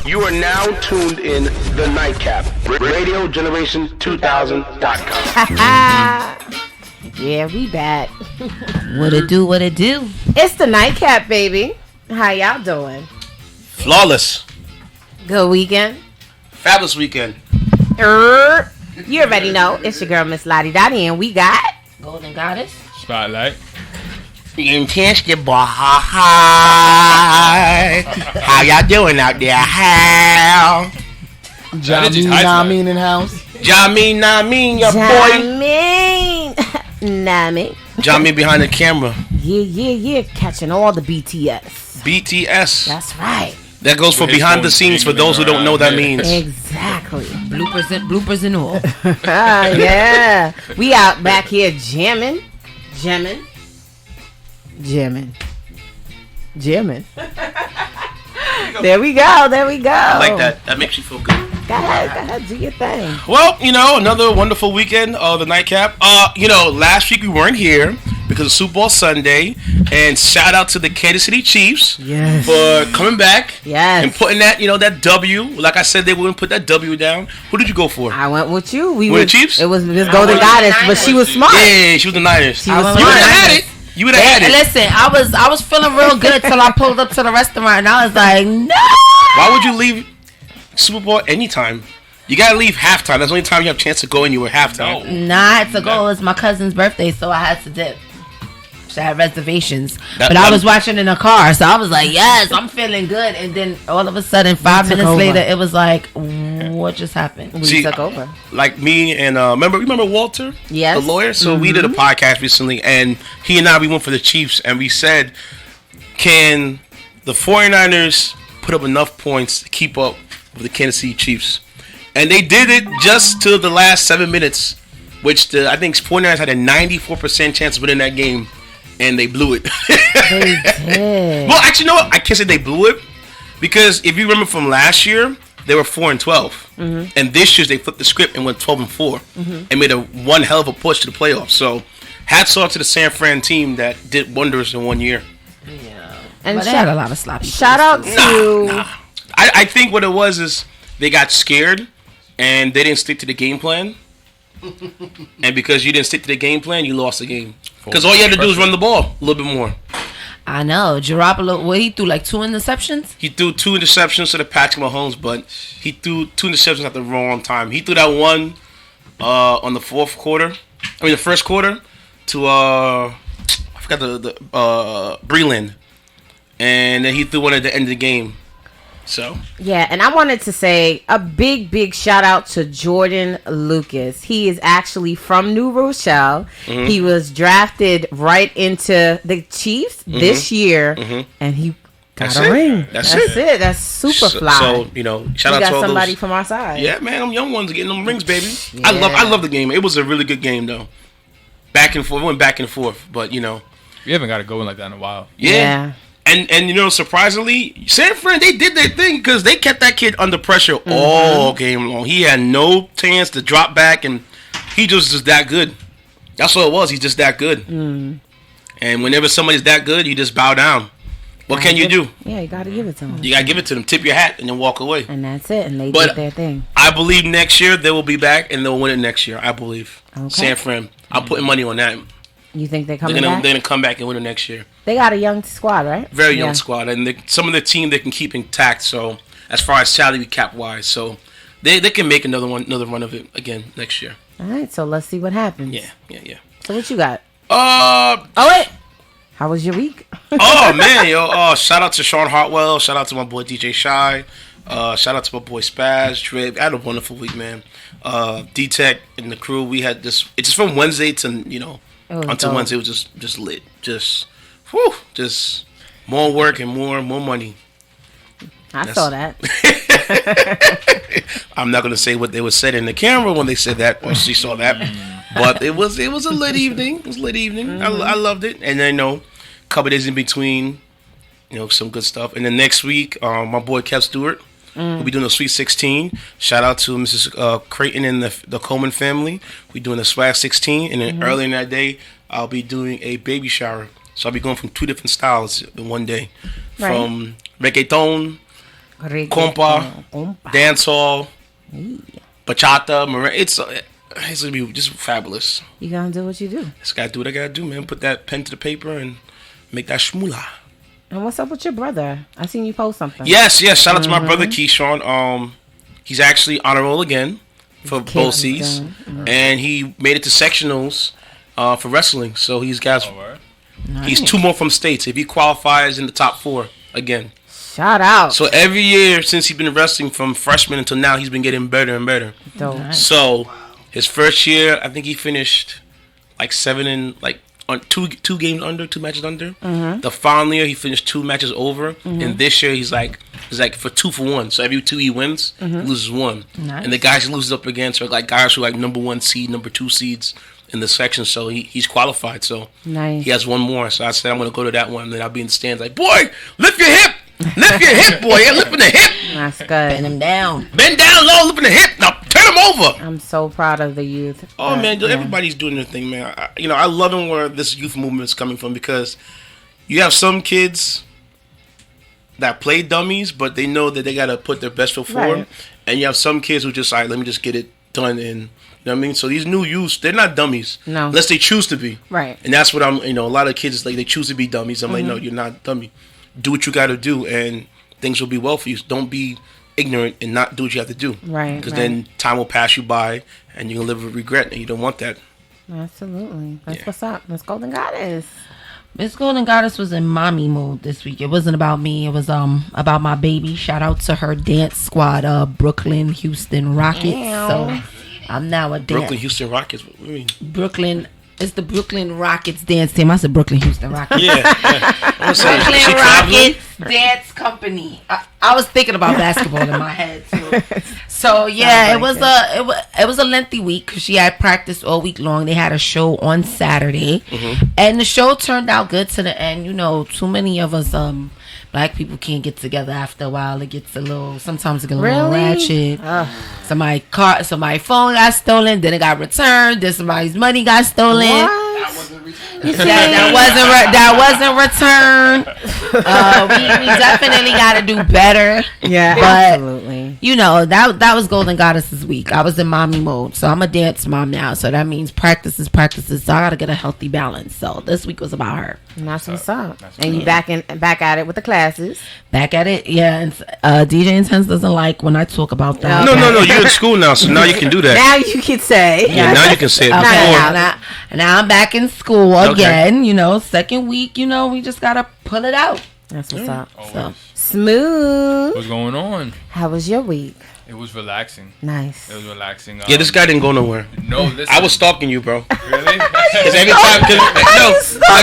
You are now tuned in the Nightcap. Radio Generation 2000.com. Yeah, we back. What it do? What it do? It's the Nightcap, baby. How y'all doing? Flawless. Good weekend. Fabulous weekend. You already know. It's your girl, Miss Lottie Dottie, and we got Golden Goddess. Spotlight. Intense the boy. How y'all doing out there? How? Jamin in house. Jamin, your boy. Jamin. Jamin behind the camera. Yeah. Catching all the BTS. BTS. That's right. That goes for behind the scenes for those who don't know what that means. Exactly. Bloopers and all. Yeah. We out back here jamming. There we go. I like that. That makes you feel good. Go ahead, do your thing. Well, another wonderful weekend of the Nightcap. Last week we weren't here because of Super Bowl Sunday, and shout out to the Kansas City Chiefs for coming back and putting that, that W. Like I said, they wouldn't put that W down. Who did you go for? I went with you. We were the Chiefs? It was Miss Golden Goddess, but she was smart. Yeah, she was the Niners. She was smart. You would have had it. You would have had it. Listen, I was feeling real good till I pulled up to the restaurant and I was like, no. Why would you leave Super Bowl anytime? You gotta leave halftime. That's the only time you have a chance to go in. You were halftime. Nah, I had to go. It was my cousin's birthday, so I had to dip. So I had reservations, but I was watching in a car, so I was like, "Yes, I'm feeling good." And then all of a sudden, 5 minutes later, it was like, "What just happened?" We took over. Like me and remember Walter, yes, the lawyer. So we did a podcast recently, and he and I we went for the Chiefs, and we said, "Can the 49ers put up enough points to keep up with the Kansas City Chiefs?" And they did it just to the last 7 minutes, which I think 49ers had a 94% chance of winning that game, and they blew it. They did. Well, actually, you know what? I can't say they blew it, because if you remember from last year, they were 4-12, and this year they flipped the script and went 12-4, and made one hell of a push to the playoffs. So, hats off to the San Fran team that did wonders in 1 year. Yeah, and they had a lot of sloppy. Shout out to. Nah. I think what it was is they got scared. And they didn't stick to the game plan. And because you didn't stick to the game plan, you lost the game. Because all you had to do is run the ball a little bit more. I know. Garoppolo, he threw like 2 interceptions? He threw 2 interceptions to the Patrick Mahomes, but he threw 2 interceptions at the wrong time. He threw that one on the the first quarter to, I forgot the Breland. And then he threw one at the end of the game. So yeah, and I wanted to say a big shout out to Jordan Lucas. He is actually from New Rochelle. He was drafted right into the Chiefs this year, and he got a ring. That's it. That's super fly. So shout out to all somebody those, from our side. Yeah, man, them young ones getting them rings, baby. Yeah. I love the game. It was a really good game though. Back and forth, it went back and forth, but we haven't got it going like that in a while. Yeah. And surprisingly, San Fran, they did their thing because they kept that kid under pressure all game long. He had no chance to drop back, and he just that good. That's what it was. He's just that good. And whenever somebody's that good, you just bow down. What can you do? Yeah, you got to give it to them. You got to give it to them. Tip your hat and then walk away. And that's it. And they did their thing. I believe next year they will be back and they'll win it next year. I believe. Okay. San Fran. I'm putting money on that. You think they're coming back? back? They're going to come back and win it next year. They got a young squad, right? Very young squad. And some of the team they can keep intact. So, as far as salary cap wise. So, they can make another run of it again next year. All right. So, let's see what happens. Yeah. So, what you got? Oh, wait. How was your week? Oh, man. Shout out to Sean Hartwell. Shout out to my boy DJ Shy. Shout out to my boy Spaz. Drip. I had a wonderful week, man. D-Tech and the crew. We had this. It's just from Wednesday to, until Wednesday, it was just lit. Just more work and more money. I saw that. I'm not gonna say what they were said in the camera when they said that or she saw that, but it was a lit evening. It was a lit evening. I loved it, and then a couple days in between, some good stuff. And then next week, my boy Kev Stewart. We'll be doing a Sweet 16. Shout out to Mrs. Creighton and the Coleman family. We're doing a Swag 16. And then early in that day, I'll be doing a baby shower. So I'll be going from 2 different styles in one day. Right. From reggaeton compa, dancehall, bachata, it's gonna be just fabulous. You gonna do what you do. Just gotta do what I gotta do, man. Put that pen to the paper and make that shmoolah. And what's up with your brother? I seen you post something. Yes. Shout out to my brother Keyshawn. He's actually on a roll again for both seas, and he made it to sectionals for wrestling. So he's he's 2 more from states. If he qualifies in the top 4 again. Shout out. So every year since he's been wrestling from freshman until now, he's been getting better and better. Nice. So his first year, I think he finished like 7 and like on 2 games under, 2 matches under. Mm-hmm. The following year, he finished 2 matches over, and this year he's like for 2 for 1. So every 2 he wins, he loses 1. Nice. And the guys he loses up against are like guys who are like number 1 seed, number 2 seeds in the section. So he's qualified. So nice. He has 1 more. So I said I'm gonna go to that one, and then I'll be in the stands like, boy, lift your hip. Lift your hip, boy. Yeah, lifting the hip. That's good. Bend him down. Bend down low, lifting the hip. Now turn him over. I'm so proud of the youth. Oh, man. Everybody's doing their thing, man. I love where this youth movement is coming from, because you have some kids that play dummies, but they know that they got to put their best foot forward. Right. And you have some kids who just, all right, let me just get it done. And, you know what I mean? So these new youths, they're not dummies. No. Unless they choose to be. Right. And that's what a lot of kids, like, they choose to be dummies. I'm like, no, you're not a dummy. Do what you got to do, and things will be well for you. Don't be ignorant and not do what you have to do. Right. Because then time will pass you by, and you're going to live with regret, and you don't want that. Absolutely. That's what's up. Miss Golden Goddess. Miss Golden Goddess was in mommy mode this week. It wasn't about me. It was about my baby. Shout out to her dance squad, Brooklyn Houston Rockets. Damn. So I'm now a dance. Brooklyn Houston Rockets? What do you mean? Brooklyn. It's the Brooklyn Rockets dance team. I said Brooklyn Houston Rockets. Yeah. Brooklyn Rockets Dance Company. I was thinking about basketball in my head too. So yeah, it was a lengthy week because she had practice all week long. They had a show on Saturday, and the show turned out good to the end. Too many of us Black people can't get together after a while. It gets sometimes it gets a little ratchet. Somebody's phone got stolen, then it got returned, then somebody's money got stolen. That wasn't returned. We definitely got to do better. Yeah, but, absolutely. That was Golden Goddess's week. I was in mommy mode, so I'm a dance mom now. So that means practices. So I got to get a healthy balance. So this week was about her. And that's what's up. And you back at it with the classes. Back at it, yeah. And DJ Intense doesn't like when I talk about that. No. You're in school now, so now you can do that. Now you can say. Yeah, now you can say it. Okay, now I'm back in school again. Second week. We just gotta pull it out. That's what's up. So. Smooth. What's going on? How was your week? It was relaxing. Nice. It was relaxing. Yeah, this guy didn't go nowhere. No, listen. I was stalking you, bro. Really? Because every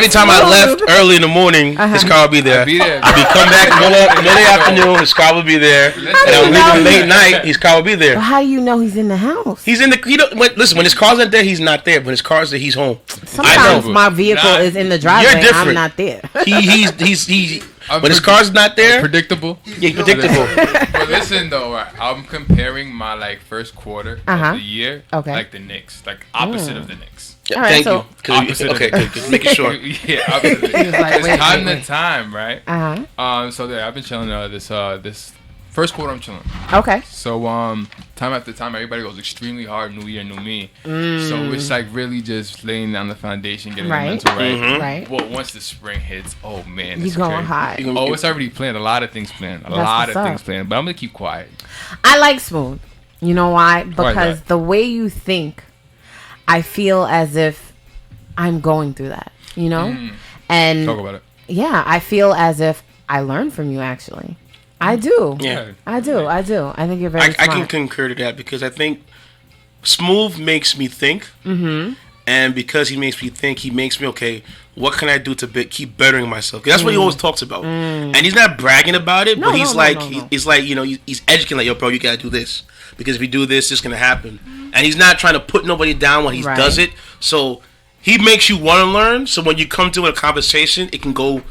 time I left early in the morning, his car would be there. I'd be come back middle afternoon, his car would be there. And I'm leaving late night, his car would be there. Well, how do you know he's in the house? He's in the. Listen, when his car's not there, he's not there. When his car's there, he's home. Sometimes my vehicle is in the driveway. You're different. I'm not there. He's when his car's not there, predictable. Yeah, predictable. But listen though, I'm comparing my first quarter of the year, like the Knicks, like opposite of the Knicks. Yeah, thank you. Okay, making sure. Yeah, opposite. It's time to time, right? So there, I've been chilling this first quarter. I'm chilling. Okay. So time after time, everybody goes extremely hard. New year, new me. So it's like really just laying down the foundation, getting the mental right. Right. Well, once the spring hits, oh man, you're going hot. Oh, it's already planned. A lot of things planned. But I'm gonna keep quiet. I like Smooth. You know why? Because the way you think, I feel as if I'm going through that. And talk about it. Yeah, I feel as if I learned from you. Actually, I do. Yeah, I do. I think you're very smart. I can concur to that because I think Smooth makes me think. And because he makes me think, he makes me, okay, what can I do to keep bettering myself? That's what he always talks about. And he's not bragging about it, but he's he's like, he's educating, like, yo, bro, you got to do this. Because if you do this, it's going to happen. And he's not trying to put nobody down when he does it. So he makes you want to learn. So when you come to a conversation, it can go,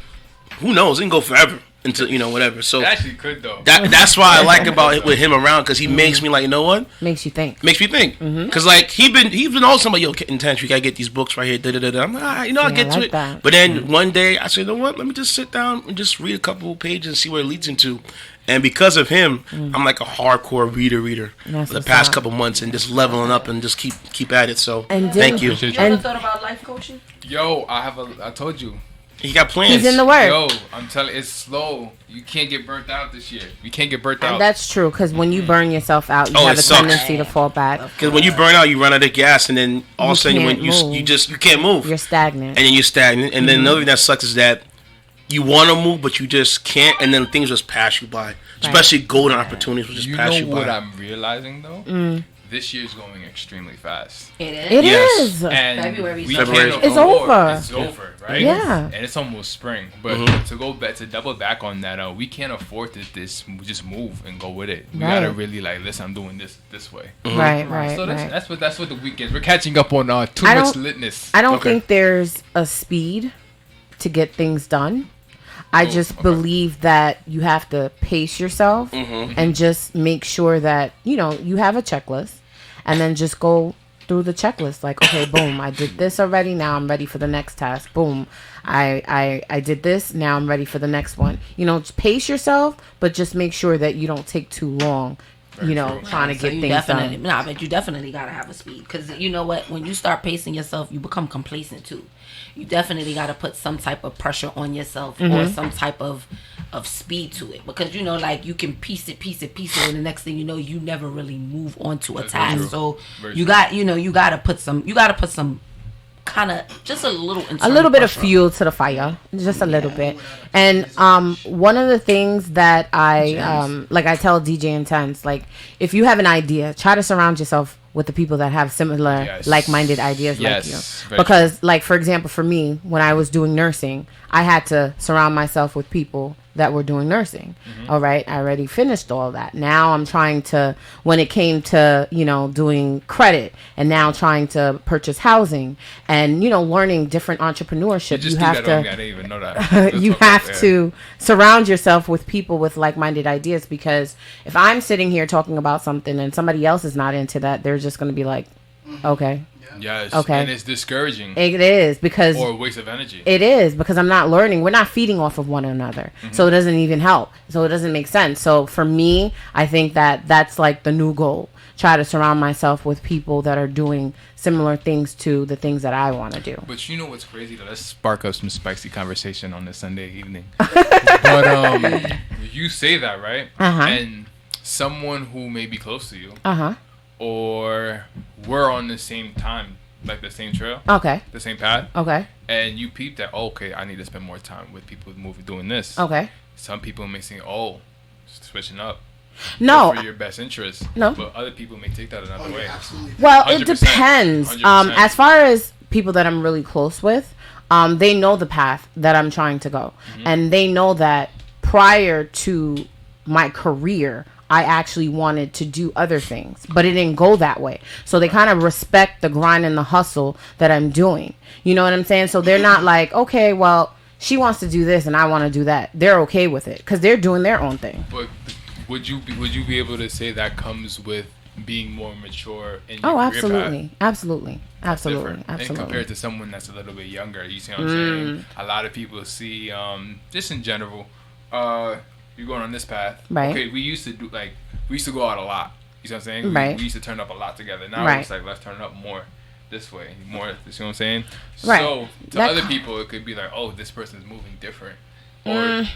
who knows, it can go forever. Until whatever. So it actually could though. That's why I like about it with him around because he makes me like, you know what? Makes you think. Makes me think. Because like he's been all somebody, yo, Intense, we gotta get these books right here. I'm like, I'll get to it. That. But then one day I said, you know what? Let me just sit down and just read a couple of pages and see where it leads into. And because of him, I'm like a hardcore reader That's for the what's past up. couple months and just leveling up and just keep at it. So And thank you. Appreciate You ever thought about life coaching? Yo, I told you. He got plans. He's in the work. Yo, I'm telling, it's slow. You can't get burnt out this year. You can't get burnt out. And that's true, because when you burn yourself out, you Oh, have it a sucks. tendency to fall back. Because when you burn out, you run out of gas, and then all of a sudden when can't you can't move, You're stagnant. and then you're stagnant. And then another thing that sucks is that you want to move, but you just can't, and then things just pass you by. Especially golden opportunities will just you pass know you what by. I'm realizing though? This year's going extremely fast. It is. It Yes. is. And February. we February. can't It's afford- over. It's over, right? Yeah. And it's almost spring. But to go back, to double back on that, we can't afford to just move and go with it. We gotta Right. really like, listen, I'm doing this way. Right, right, So right. that's what the weekends. We're catching up on too I much don't- litness. I don't Okay. think there's a speed to get things done. I just okay. believe that you have to pace yourself and just make sure that, you have a checklist, and then just go through the checklist. Like, okay, boom, I did this already. Now I'm ready for the next task. Boom, I did this. Now I'm ready for the next one. Just pace yourself, but just make sure that you don't take too long, trying to So get you things definitely, done. Nah, but you definitely gotta have a speed, because you know what? When you start pacing yourself, you become complacent too. You definitely gotta put some type of pressure on yourself or some type of speed to it, because like you can piece it, and the next thing you know, you never really move on to a That's very task. true. So Very you true. got you gotta put some kind of just a little A internal little bit of pressure. fuel to the fire, just a little bit. And one of the things that I tell DJ Intense, like, if you have an idea, try to surround yourself with the people that have similar Yes. like-minded ideas Yes, like you. very Because like, for example, for me, when I was doing nursing, I had to surround myself with people that were doing nursing. All right, I already finished all that. Now I'm trying to, when it came to doing credit, and now trying to purchase housing, and learning different entrepreneurship, You just you threw have that on me. I to didn't even know that. you have to surround yourself with people with like-minded ideas, because if I'm sitting here talking about something and somebody else is not into that, they're just going to be like, okay. Yes. Okay. And it's discouraging. It is, because Or a waste of energy. it is, because I'm not learning. We're not feeding off of one another. So it doesn't even help. So it doesn't make sense. So for me, I think that that's like the new goal. Try to surround myself with people that are doing similar things to the things that I want to do. But you know what's crazy though? Let's spark up some spicy conversation on this Sunday evening. But you say that, right? And someone who may be close to you, or we're on the same time, like the same trail, Okay. the same path, Okay. and you peep that, okay, I need to spend more time with people doing this. Okay. Some people may say, oh, switching up. No. For your best interest. No. But other people may take that another way. Well, it 100%. depends. 100%. As far as people that I'm really close with, they know the path that I'm trying to go. And they know that prior to my career, I actually wanted to do other things, but it didn't go that way. So they kind of respect the grind and the hustle that I'm doing. You know what I'm saying? So they're not like, okay, well, she wants to do this and I want to do that. They're okay with it because they're doing their own thing. But would you be able to say that comes with being more mature in your Oh, career absolutely. path? Absolutely. Absolutely. Different. Absolutely. And compared to someone that's a little bit younger, you see what I'm saying? A lot of people see, just in general, you're going on this path. Right. Okay, we used to go out a lot. You see what I'm saying? Right. We used to turn up a lot together. Now Right. it's like, let's turn up more this way. More, you see what I'm saying? Right. So, to That- other people, it could be like, oh, this person's moving different. Or,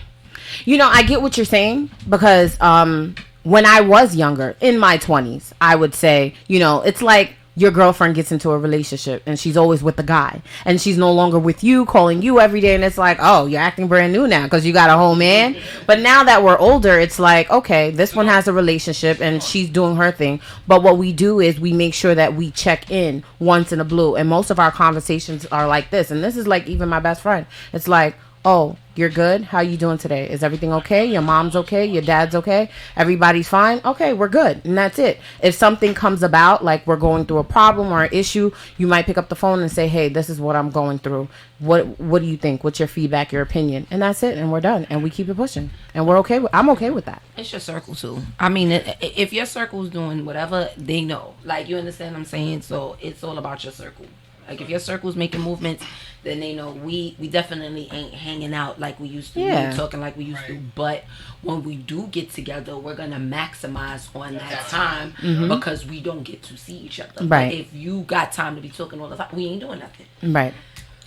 I get what you're saying because when I was younger, in my 20s, I would say, it's like your girlfriend gets into a relationship and she's always with the guy and she's no longer with you, calling you every day, and it's like, oh, you're acting brand new now because you got a whole man. But now that we're older, it's like, okay, this one has a relationship and she's doing her thing, but what we do is we make sure that we check in once in a blue, and most of our conversations are like this, and this is like even my best friend. It's like, oh, you're good? How you doing today? Is everything okay? Your mom's okay? Your dad's okay? Everybody's fine? Okay, we're good. And that's it. If something comes about, like we're going through a problem or an issue, you might pick up the phone and say, hey, this is what I'm going through. What do you think? What's your feedback, your opinion? And that's it. And we're done. And we keep it pushing. And we're okay. I'm okay with that. It's your circle too. I mean, if your circle's doing whatever, they know. Like, you understand what I'm saying? So it's all about your circle. Like if your circle's making movements, then they know we definitely ain't hanging out like we used to. We ain't talking like we used to. But when we do get together, we're gonna maximize on that time because we don't get to see each other. Right. But if you got time to be talking all the time, we ain't doing nothing. Right.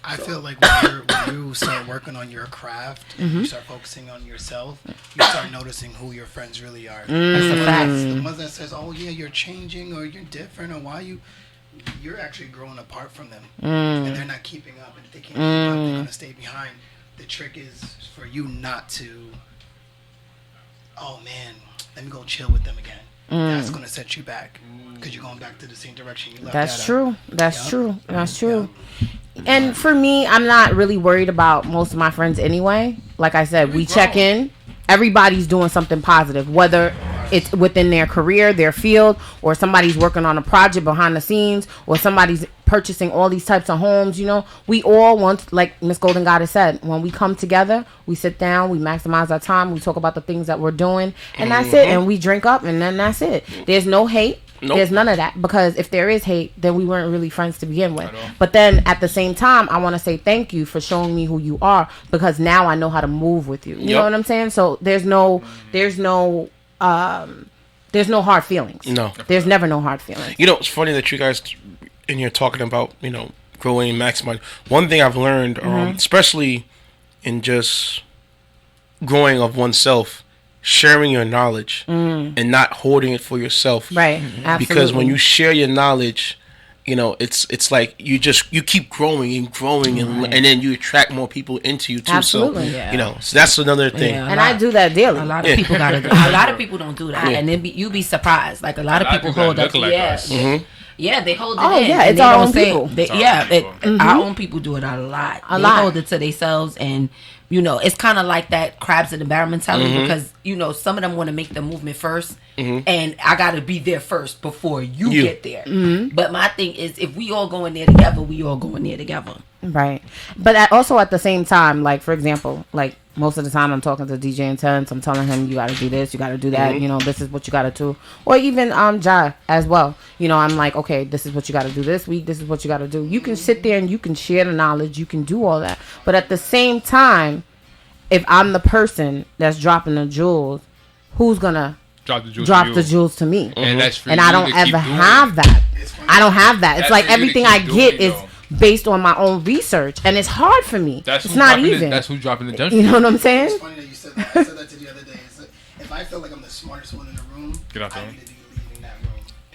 I feel like when you start working on your craft, you start focusing on yourself, you start noticing who your friends really are. That's the fact. The ones that says, "Oh yeah, you're changing," or "You're different," or "Why you're actually growing apart from them," and they're not keeping up. And if they can't keep up, they're gonna stay behind. The trick is for you not to. Oh man, let me go chill with them again. That's gonna set you back because you're going back to the same direction you left. That's true. That's true. That's true. And for me, I'm not really worried about most of my friends anyway. Like I said, we check in. Everybody's doing something positive, whether it's within their career, their field, or somebody's working on a project behind the scenes, or somebody's purchasing all these types of homes. You know, we all want, like Miss Golden Goddess said, when we come together, we sit down, we maximize our time, we talk about the things that we're doing, and that's it. And we drink up, and then that's it. There's no hate. Nope. There's none of that, because if there is hate, then we weren't really friends to begin with. But then at the same time, I want to say thank you for showing me who you are, because now I know how to move with you. You know what I'm saying? So there's no hard feelings. No, there's never no hard feelings. You know, it's funny that you guys in here talking about, you know, growing and maximizing. One thing I've learned, especially in just growing of oneself, sharing your knowledge and not holding it for yourself. Right. Absolutely. Because when you share your knowledge, you know, it's like you keep growing and growing, and then you attract more people into you too. Absolutely. So you know, so that's another thing. Yeah, and I do that daily. A lot of people gotta do. A lot of people don't do that, and then you be surprised. Like a lot of people hold up. Like Yeah, they hold it in. Yeah, it's our own people. Our own people do it a lot. They hold it to themselves, and you know, it's kind of like that crabs in the barrel mentality, because you know, some of them want to make the movement first, and I got to be there first before you get there. But my thing is, if we all going there together, we all going there together. Right. But also at the same time, like for example, like most of the time I'm talking to DJ Intense, I'm telling him you got to do this, you got to do that, you know, this is what you got to do. Or even Jai as well. You know, I'm like, okay, this is what you got to do this week, this is what you got to do. You can sit there and you can share the knowledge, you can do all that. But at the same time, if I'm the person that's dropping the jewels, who's going to drop the jewels to me? And that's for and I don't ever have that. I don't have that. It's like everything I get is based on my own research, and it's hard for me. It's not even. That's who's dropping the jump. You know what I'm saying? It's funny that you said that. I said that to the other day. If I feel like I'm the smartest one in the room, I need to be leaving that room.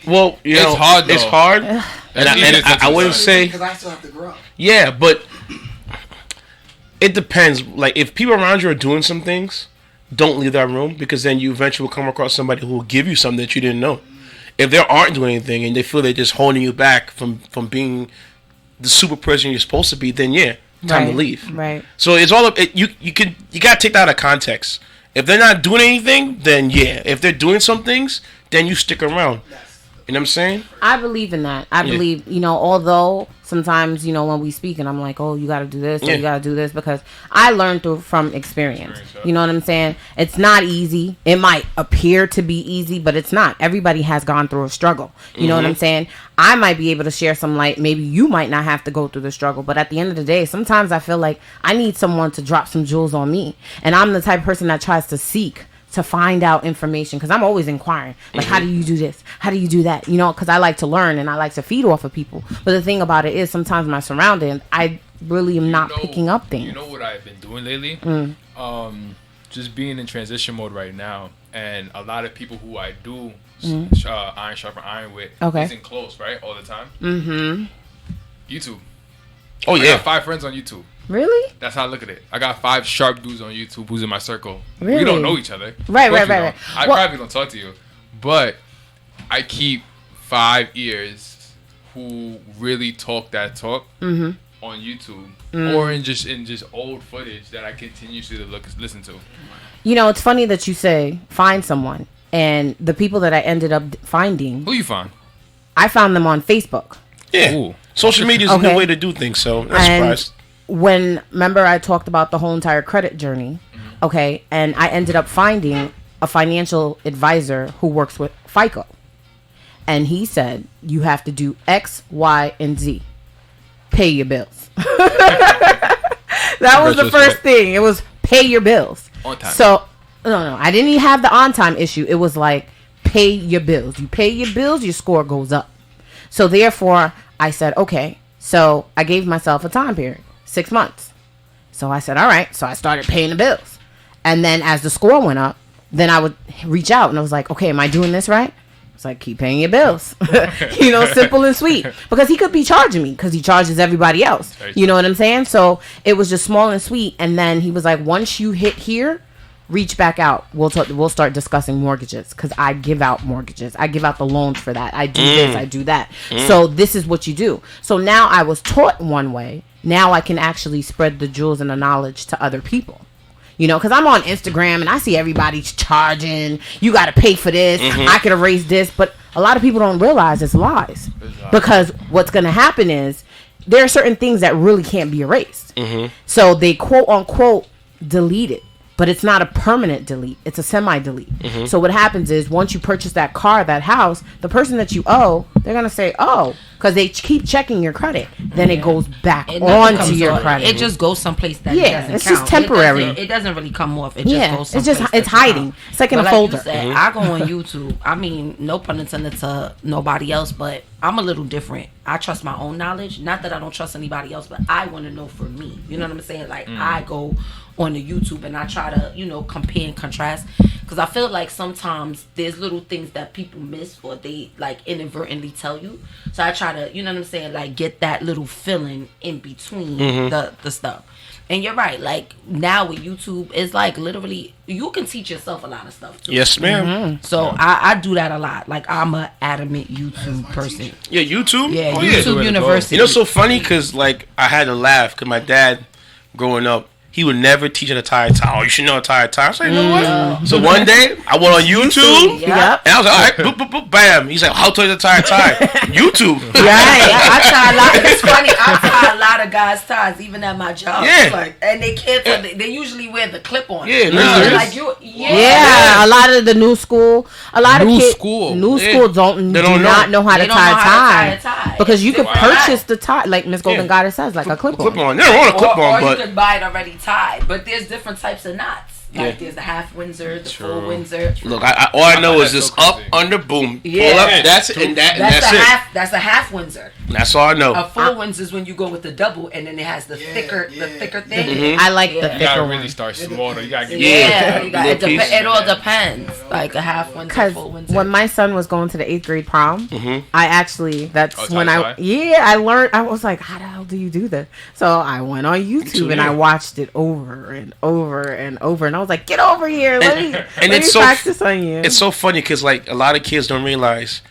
Well, you know, it's hard. Though. It's hard, and I wouldn't say because I still have to grow. Yeah, but it depends. Like if people around you are doing some things, don't leave that room, because then you eventually will come across somebody who will give you something that you didn't know. If they aren't doing anything and they feel they're just holding you back from being the super person you're supposed to be, then time to leave. Right. So it's all you gotta take that out of context. If they're not doing anything, then if they're doing some things, then you stick around. You know what I'm saying? I believe in that. I believe, you know, although sometimes, you know, when we speak and I'm like, oh, you got to do this or you got to do this, because I learned from experience. You know what I'm saying? It's not easy. It might appear to be easy, but it's not. Everybody has gone through a struggle. You know what I'm saying? I might be able to share some light. Maybe you might not have to go through the struggle. But at the end of the day, sometimes I feel like I need someone to drop some jewels on me. And I'm the type of person that tries to seek to find out information, because I'm always inquiring, like, how do you do this, how do you do that, you know, because I like to learn and I like to feed off of people. But the thing about it is, sometimes my surroundings, I really am not picking up things. You know what I've been doing lately? Just being in transition mode right now, and a lot of people who I do iron sharpen iron with isn't close, right, all the time. YouTube. I got 5 friends on YouTube. Really? That's how I look at it. I got 5 sharp dudes on YouTube who's in my circle. Really? We don't know each other. Right. I probably don't talk to you, but I keep 5 ears who really talk that talk on YouTube or in just old footage that I continuously listen to. You know, it's funny that you say find someone, and the people that I ended up finding. Who you find? I found them on Facebook. Yeah. Ooh. Social media is a new way to do things, so I'm not surprised. Remember I talked about the whole entire credit journey, and I ended up finding a financial advisor who works with FICO, and he said you have to do X, Y, and Z. pay your bills. That was the first thing. It was pay your bills. On time. So, no. I didn't even have the on time issue. It was like, pay your bills. You pay your bills, your score goes up. So, therefore, I said, okay. So, I gave myself a time period, 6 months. So, I said, all right. So, I started paying the bills. And then as the score went up, then I would reach out and I was like, okay, am I doing this right? It's like, keep paying your bills. You know, simple and sweet. Because he could be charging me because he charges everybody else. You know what I'm saying? So it was just small and sweet. And then he was like, once you hit here, reach back out. We'll start discussing mortgages because I give out mortgages. I give out the loans for that. I do this. I do that. So this is what you do. So now I was taught one way. Now I can actually spread the jewels and the knowledge to other people. You know, because I'm on Instagram and I see everybody charging. You got to pay for this. I could erase this. But a lot of people don't realize it's lies. Because what's going to happen is there are certain things that really can't be erased. So they quote unquote delete it. But it's not a permanent delete. It's a semi-delete. So what happens is once you purchase that car, that house, the person that you owe, they're going to say, oh, because they keep checking your credit. Then it goes back onto your credit. It just goes someplace that doesn't it's count. just temporary. It doesn't really come off. It just goes someplace. It's hiding. It's like in a folder. You said, I go on YouTube. I mean, no pun intended to nobody else, but I'm a little different. I trust my own knowledge. Not that I don't trust anybody else, but I want to know for me. You know what I'm saying? Like, I go on the YouTube and I try to, you know, compare and contrast. Because I feel like sometimes there's little things that people miss or they, like, inadvertently tell you. So I try to, you know what I'm saying, like, get that little feeling in between the stuff. And you're right. Like, now with YouTube, it's like literally, you can teach yourself a lot of stuff, too. Yes, ma'am. So I do that a lot. Like, I'm a adamant YouTube person. Yeah, YouTube? Yeah, Oh, YouTube University. You know, it's so funny because, like, I had to laugh because my dad, growing up, he would never teach an attire tie. Oh, you should know attire tie. I was like, you know what? So one day, I went on YouTube, and I was like, all right, boop, boop, boop, bam. He's like, how to attire tie? YouTube. Right. I tie a lot. It's funny. I tie a lot of guys' ties, even at my job. Yeah. Like, and they can't. They usually wear the clip on. Yeah, like you. Yeah, a lot of the new school, new school don't not know how to tie a tie because you could purchase the tie, like Miss Golden Goddess says, like a clip on. They don't want a clip on, or but you could buy it already tied. But there's different types of knots. Like there's the half Windsor, the full Windsor. Look, all I know is just up, under, boom. Yeah, pull up, that's it. That's it. That's a half Windsor. That's all I know. A full Windsor is when you go with the double, and then it has the thicker thing. I like the thicker You gotta one. really start small. You gotta get it all depends. Like a half Windsor, Because full Windsor. when my son was going to the 8th grade prom, I actually when tie? I learned. I was like, how the hell do you do this? So I went on YouTube and I watched it over and over and over, and I was like, get over here, let me practice on you. It's so funny because like a lot of kids don't realize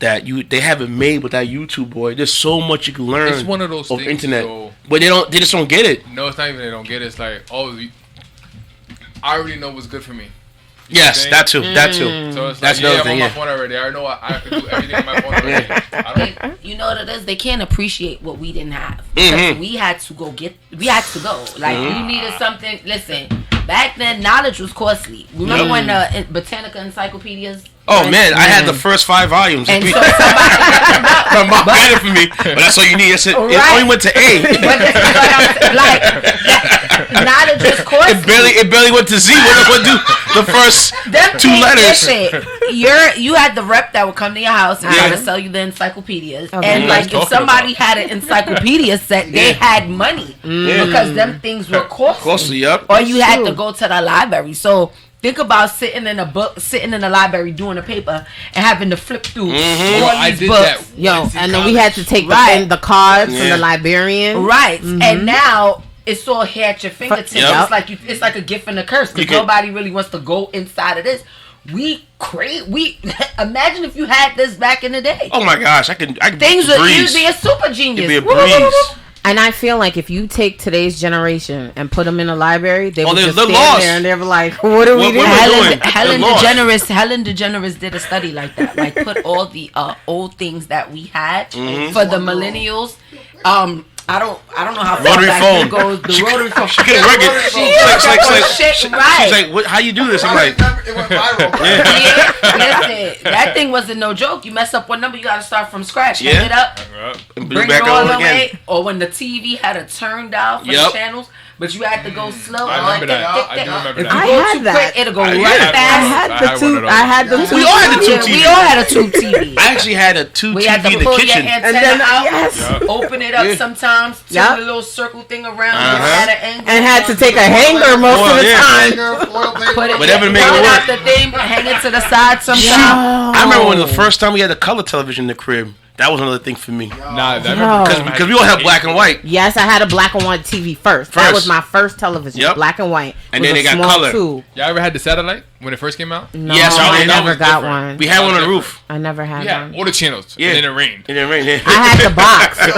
that they have it made with that YouTube boy. There's so much you can learn. It's one of those over things, internet, so but they just don't get it. No, it's not even they don't get it. It's like, I already know what's good for me. Yes, that too. So it's That's like, another I'm thing, on yeah. my phone already. I know I can do everything on my phone already. You know what it is? They can't appreciate what we didn't have. Because we had to go. Like, we needed something. Listen, back then, knowledge was costly. Remember when Botanica encyclopedias? Oh man, I had the first 5 volumes. And so My mom got it for me, but that's all you need. It only went to A. Knowledge was costly. It barely went to Z. What do the first 2 letters? Listen, you had the rep that would come to your house and try to sell you the encyclopedias. Okay. And like if somebody had an encyclopedia set, they had money because them things were costly. Yep. Or you had to go to the library. So think about sitting in the library doing a paper and having to flip through all these books. And then we had to take the cards from the librarian. Right. And now it's all here at your fingertips. Yep. It's like a gift and a curse because nobody really wants to go inside of this. We imagine if you had this back in the day. Oh my gosh, I can things would be a super genius. It'd be a breeze. And I feel like if you take today's generation and put them in a library, they would just stand lost. there and they're like, what are we doing? Helen DeGeneres did a study like that. Like put all the old things that we had for the millennials. I don't know how far rotary back phone. it goes. The rotary phone. She couldn't work it. She's like, what, how you do this? I'm like, it went viral. Listen, that thing wasn't no joke. You mess up one number, you got to start from scratch. Yeah. Hang it up, And bring back it all over the again. way. Or when the TV had a turn down for the channels, but you had to go slow. I remember that. I do remember If you that. I go had too that. quick, it'll go I right had fast. I had I the had two. one of those. I had the two. We all had the Yeah, tube we TV. all had a tube TV. I actually had a two We TV had to in the pull your kitchen. antenna And then out, yes, open it up Yeah. sometimes, turn Yep. the little circle thing around, Uh-huh. at an angle, and had to take a hanger most of the yeah. time. put it, Whatever to make it pull work. out the thing, hang it to the side sometimes. I remember when the first time we had the color television in the crib. That was another thing for me. Nah, I remember Because we all had black and white. Yes, I had a black and white TV first. That was my first television, Yep. black and white. And With then a they got small color. tube. Y'all ever had the satellite when it first came out? No, Yes, I that never was got different. one. We had one on the roof. I never had Yeah, one. all the channels. Yeah. And then it rained. And then rain. I had the box. I just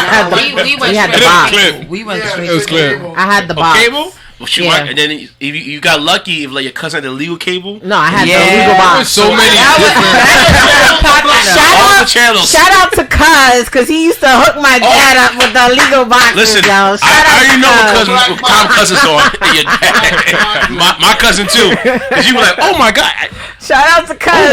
had the, We went had the straight box. to cable. We went straight It was to clear. cable. I had the box. Cable? Well, shoot, Yeah. and then if you got lucky, if like your cousin had the legal cable. No, I had Yeah. the legal There was box. so many That was popular. All the channels. Shout out to Cuz, cause he used to hook my dad up with the legal boxes, Listen, yo. I already know what Tom cousins on. Your dad. my cousin too. Cause you were like, oh my god. Shout out to Cuz,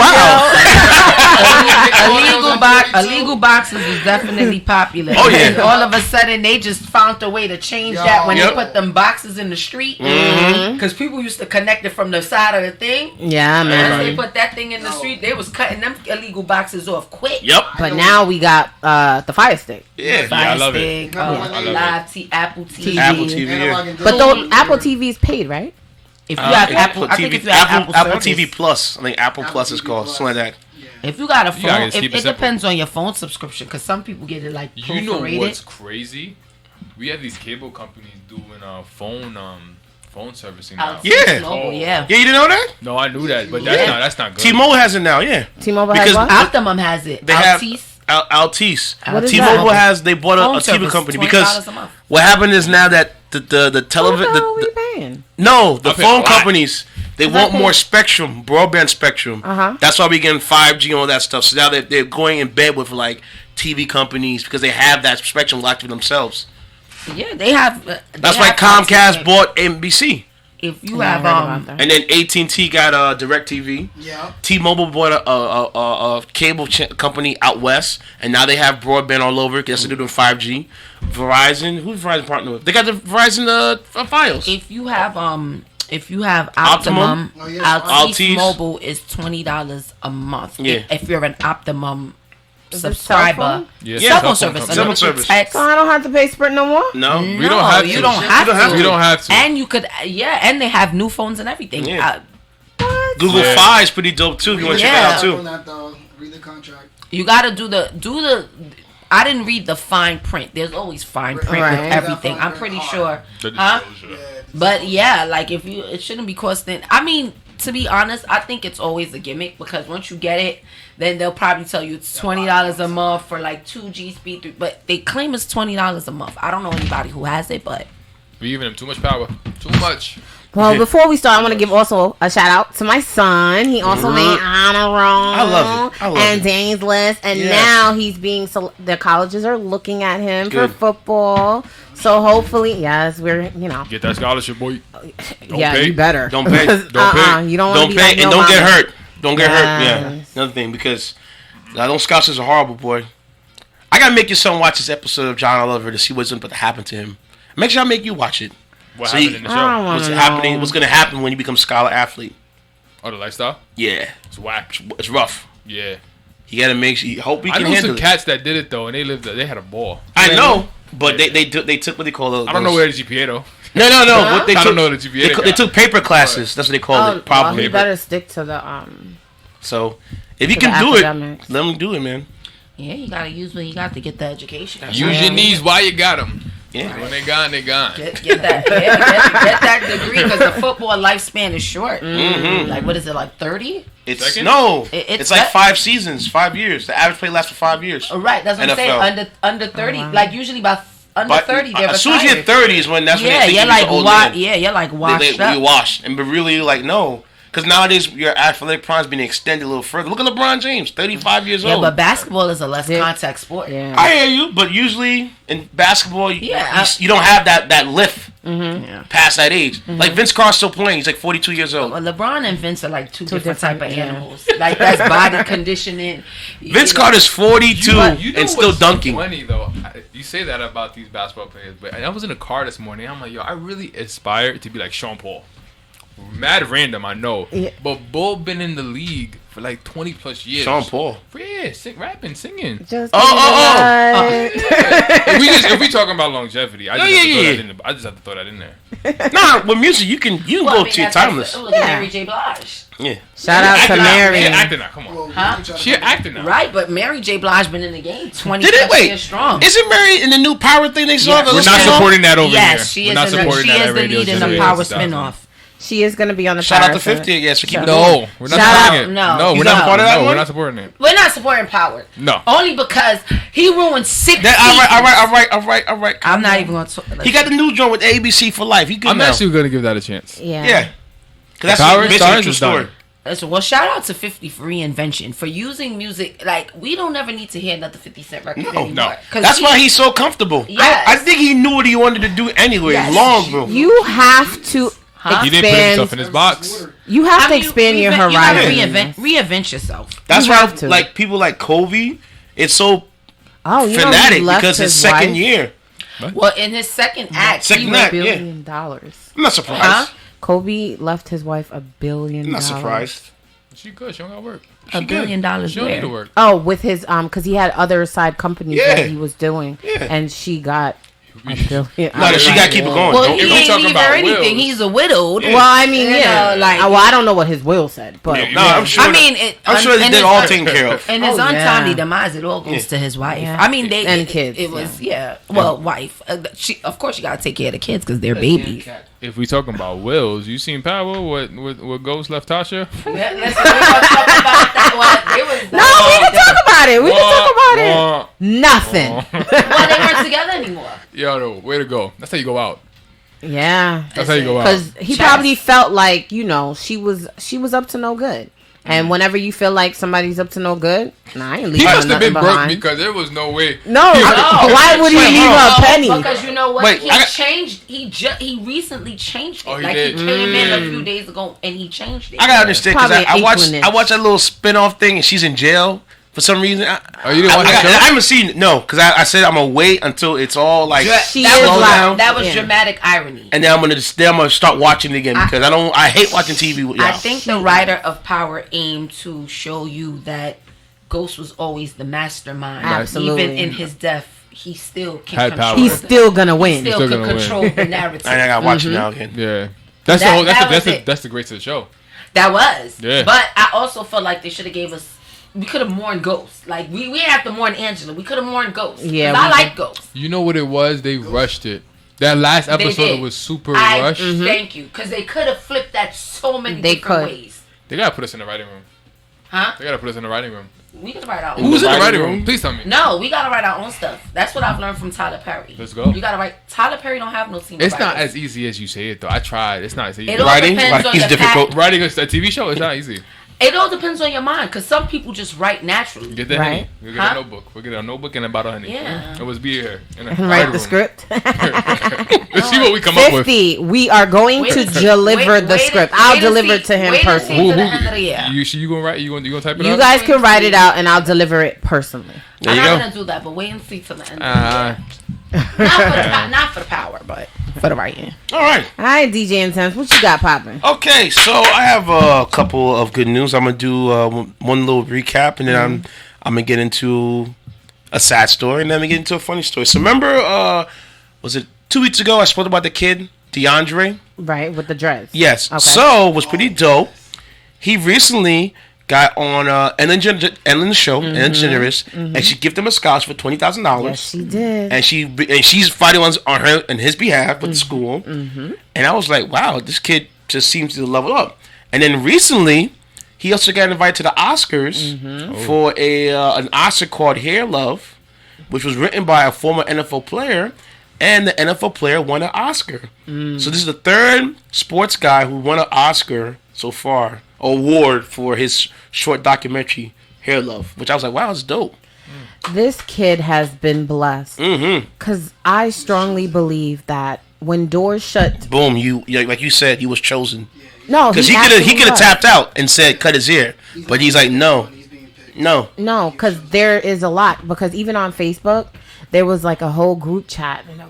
Illegal boxes is definitely popular. Oh, yeah. And all of a sudden, they just found a way to change that when Yep. they put them boxes in the street. Because people used to connect it from the side of the thing. Yeah, Once man. they put that thing in the street, they was cutting them illegal boxes off quick. Yep. But now we got the Fire Stick. Yeah. I love it. Stick, I love live Apple TV. Apple TV. Yeah. But though Apple TV is paid, right? If you have Apple, I think if you have Apple service, TV Plus. I think Apple Plus is called something like that. if you got a gotta phone, just keep it it simple. depends on your phone subscription. Because some people get it like You know prorated. what's crazy? We have these cable companies doing phone servicing now. Yeah. Global, yeah. Yeah, you didn't know that? No, I knew that, but that's not good. T-Mobile has it now. Yeah. T-Mobile has Because what? Optimum has it. They have Altice. Altice. What is T-Mobile that? has. They bought Phone a TV service, company $20 because a month. what happened is now that the What the hell are television. we paying? No, the I pay a phone lot. companies, they want pay- more spectrum, broadband spectrum. Uh-huh. That's why we're getting 5G and all that stuff. So now they're going in bed with like TV companies because they have that spectrum locked to themselves. Yeah, they have. That's why Comcast bought NBC. If you I have heard about that. And then AT&T got DirecTV. Yeah. T-Mobile bought a cable company out west, and now they have broadband all over. Guess they're doing 5G. Verizon, who's Verizon partner with? They got the Verizon Fios. if you have Optimum? Optimum, Oh, yeah. Altice Altice. Mobile is $20 a month. Yeah. If you're an Optimum Is it subscriber, cell phone? Yeah, cell phone cell phone service, company. Cell phone unlimited service. text. So I don't have to pay Sprint no more? No. We don't have to. You don't have You don't have to. We don't have to. And you could, and they have new phones and everything. Yeah. Google Yeah. Fi is pretty dope too. If you want to check Yeah. that out too. On that though, read the contract. You gotta do the. I didn't read the fine print. There's always fine print Right. with everything. I'm pretty sure. The Huh? disclosure. But yeah, like if you, it shouldn't be costing. I mean, to be honest, I think it's always a gimmick because once you get it, then they'll probably tell you it's $20 a month for like 2G speed. But they claim it's $20 a month. I don't know anybody who has it, but We giving them too much power. Too much. Well, before we start, I want to give also a shout out to my son. He also made honor roll. I love it. I love and it. Dane's list, and Yes. now he's being. The colleges are looking at him Good. for football. So hopefully, yes, we're Get that scholarship, boy. Don't yeah, pay. you better. Don't pay. Don't pay. You don't want Don't to be pay like and your don't get mama. hurt. Don't get hurt. Yeah. Yes. Another thing because those scholarships are horrible, boy. I gotta make your son watch this episode of John Oliver to see what's about to happen to him. Make sure I make you watch it. What So happened in the I don't show? want What's to happening? know. What's gonna happen when you become scholar athlete? Oh, the lifestyle? Yeah, It's whack. it's rough. Yeah. You gotta make sure. Hope we I can knew handle some it. cats that did it though, and they had a ball. I know, but they took what they call those. I don't know where the GPA though. No. What they I took, don't know the GPA. They took paper classes. That's what they call Oh, it. Probably. well, he better stick to the So if you To the can do it, academics. let them do it, man. yeah, you gotta use what you got to get the education. Use your knees while you got them. Yeah. When they gone, they gone. Get that, get that degree because the football lifespan is short. Like what is it, like 30? It's Second? no. It's It's like that- 5 seasons, 5 years. The average play lasts for 5 years. Right, that's what I'm saying. NFL. Under 30, like usually by under But 30, they're as soon as you hit retired. 30 is when that's when Yeah, they think you're you're like old washed. man. Yeah, you're like washed You up. wash, and but really you're like no, because nowadays your athletic prime's being extended a little further. Look at LeBron James, 35 years Yeah, old. but basketball is a less contact sport. Yeah. I hear you, but usually in basketball, Yeah, you don't have that lift Past that age. Like Vince Carter's still playing. He's like 42 years old. Well, LeBron and Vince are like two different type of animals. Like that's body conditioning. Vince Carter's 42 and still dunking. Funny though, you say that about these basketball players, but I was in a car this morning. I'm like, yo, I really aspire to be like Sean Paul. Mad random, I know, but Bull been in the league for like 20 plus years. Sean Paul, rapping, singing. Just If we talking about longevity, I just have to throw that in there. Nah, with music you can go to your timeless. Look at Mary J. Blige. Yeah. Shout out to Mary. She acting now. Come on. Huh? She acting now. Right, but Mary J. Blige been in the game 20 years strong. Isn't Mary in the new Power thing they saw? We're not supporting that over here. Yes, she is the lead in the Power spinoff. She is going to be on the Shout Power. out to 50. Yes, we keep it No, we're not supporting it. No, we're not part of that. We're not supporting it. We're not supporting Power. No. Only because he ruined 6 seasons. All right. I'm not even going to talk. He got the new joint with ABC for life. He good I'm now. actually going to give that a chance. Yeah. Because that's Power basically Stars a true is story. done. Listen, well, shout out to 50 for reinvention, for using music. Like, we don't ever need to hear another 50 Cent record anymore. No. That's why he's so comfortable. Yes. I think he knew what he wanted to do anyway. Yes. Long, bro. You have to He didn't put himself in his box. You have to expand your horizon. You gotta reinvent yourself. That's You why, have to. like, people like Kobe, it's so Oh, you fanatic know, he left because his his second wife year. Well, in his second act, Second he act. went Yeah. $1 billion. I'm not surprised. Huh? Kobe left his wife $1 billion. I'm not surprised. She good. She don't got to work. $1 billion. She don't need to work. Oh, with his because he had other side companies that he was doing, and she got $1 billion. No, she got to keep it going. Well, Don't- he we ain't talking leave about her anything. wills. He's a widowed. Well, I mean, You yeah. know, like- well, I don't know what his will said, but No, I'm sure. I mean, I'm sure they and did his- all taken care of. And his Oh, untimely yeah. demise, it all goes to his wife. Yeah. I mean, they And kids, It was wife. She, of course, you gotta take care of the kids because they're babies. If we talking about wills, you seen Power? What Ghost left Tasha? Listen, we're gonna talk about that one. It was no, we can talk about it. We can talk about it. Nothing. Well, they weren't together anymore. Yo, no, way to go. That's how you go out. Yeah, That's how you go out. because he probably felt like she was up to no good. And whenever you feel like somebody's up to no good, I ain't leaving He must have nothing been broke behind. because there was no way. No, why would he leave her a penny? Because you know what? Wait, he changed. He recently changed it. Oh, he like did? he came in a few days ago and he changed it. I gotta understand because Probably I an watched equiness. that little spin-off thing and she's in jail for some reason. Oh, you didn't watch that show? I haven't seen it. No, because I said I'm gonna wait until it's all like She that is was loud. that was Yeah. dramatic irony. and then I'm gonna start watching it again because I hate watching TV with y'all. I think the writer of Power aimed to show you that Ghost was always the mastermind. Absolutely. Even in his death, he still can Had control. power. He's still gonna win. Still Still can gonna win. control the narrative. I gotta watch it now again. Yeah, that's That was it. that's the greatest of the show. That was. Yeah. But I also felt like they should have gave us. We could have mourned Ghost. Like we didn't have to mourn Angela. We could have mourned Ghost. Yeah, 'Cause I we like Ghost. You know what it was? They rushed it. That last They episode did. was super rushed. Thank you, because they could have flipped that so many They different could. ways. They gotta put us in the writing room. Huh? They gotta put us in the writing room. We could write our own. Who's in the writing writing room? room? Please tell me. No, we gotta write our own stuff. That's what I've learned from Tyler Perry. Let's go. You gotta write. Tyler Perry don't have no team. of It's not writers. as easy as you say it though. I tried. It's not as easy. It all Writing? depends on Writing's your difficult. Writing a TV show is not easy. It all depends on your mind, because some people just write naturally. Get the Right. honey. We'll get Huh? a notebook. We'll get a notebook and a bottle of honey. Yeah. And let's be here. In a And writing write the room. script. Let's see what we come up with. 50. We are going to deliver the script. I'll deliver it to him personally. To the end of the year. You gonna write? You gonna type it You up? guys can write it out, and I'll deliver it personally. There I'm you not go. gonna do that, but wait and see till the end of the year. Not for the power, but for the writing. All right. All right, DJ Intense, what you got popping? Okay, so I have a couple of good news. I'm gonna do one little recap, and then I'm gonna get into a sad story, and then I'm gonna get into a funny story. So remember, was it 2 weeks ago I spoke about the kid DeAndre? Right, with the dreads. Yes. Okay. So it was pretty dope. He recently got on Ellen the show, Ellen DeGeneres, and she gifted him a scholarship for $20,000. Yes, she did. And she's fighting on her and his behalf with the school. And I was like, wow, this kid just seems to level up. And then recently, he also got invited to the Oscars for an Oscar called Hair Love, which was written by a former NFL player, and the NFL player won an Oscar. So this is the third sports guy who won an Oscar so far, award for his short documentary Hair Love, which I was like, wow, it's dope. This kid has been blessed. Because I strongly believe that when doors shut. Boom, like you said, he was chosen. No, because he could have tapped out and said cut his ear, but he's like no, because there is a lot. Because even on Facebook, there was like a whole group chat, and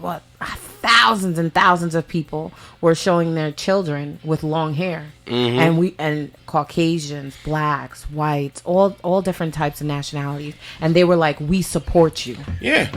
thousands and thousands of people were showing their children with long hair, and Caucasians, blacks, whites, all different types of nationalities, and they were like, "We support you." Yeah,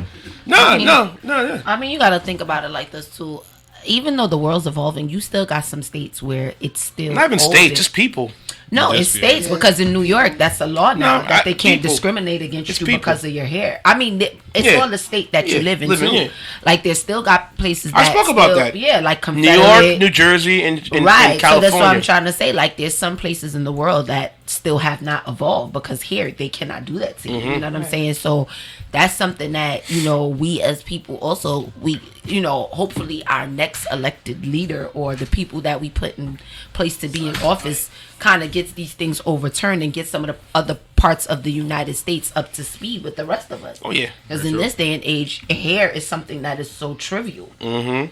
no. I mean, you got to think about it like this too. Even though the world's evolving, you still got some states where it's still not even states, just people. No, it's states because in New York, that's a law now that they can't discriminate against you because of your hair. I mean, it's all the state that you live in too. Like, there's still got places that I spoke about that. Yeah, like New York, New Jersey, and right. California. So that's what I'm trying to say. Like, there's some places in the world that still have not evolved because here they cannot do that to you. You know what I'm saying? So that's something that, you know, we as people also, you know, hopefully our next elected leader or the people that we put in place to be in office kind of gets these things overturned and get some of the other parts of the United States up to speed with the rest of us. Oh yeah, because in this day and age, hair is something that is so trivial.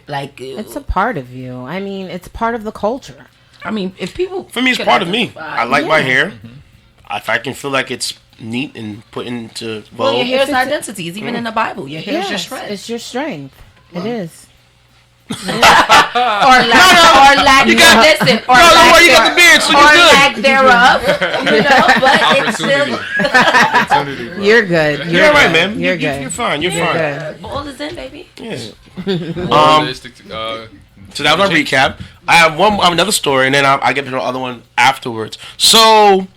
Like it's a part of you. I mean, it's part of the culture. I mean, if people for me, it's part of me. I like my hair. If I can feel like it's neat and put into vogue. Well, your hair's identity. It's even in the Bible. Your hair is your strength. It's your strength. It is. or lack you got the beard, so you're good. Lack thereof, you know, but it's still you're good. You're all right, man. You're good. You're fine. You're fine. Good. Ball is in, baby. Yeah. So that was our recap. I have another story, and then I get to the other one afterwards. So,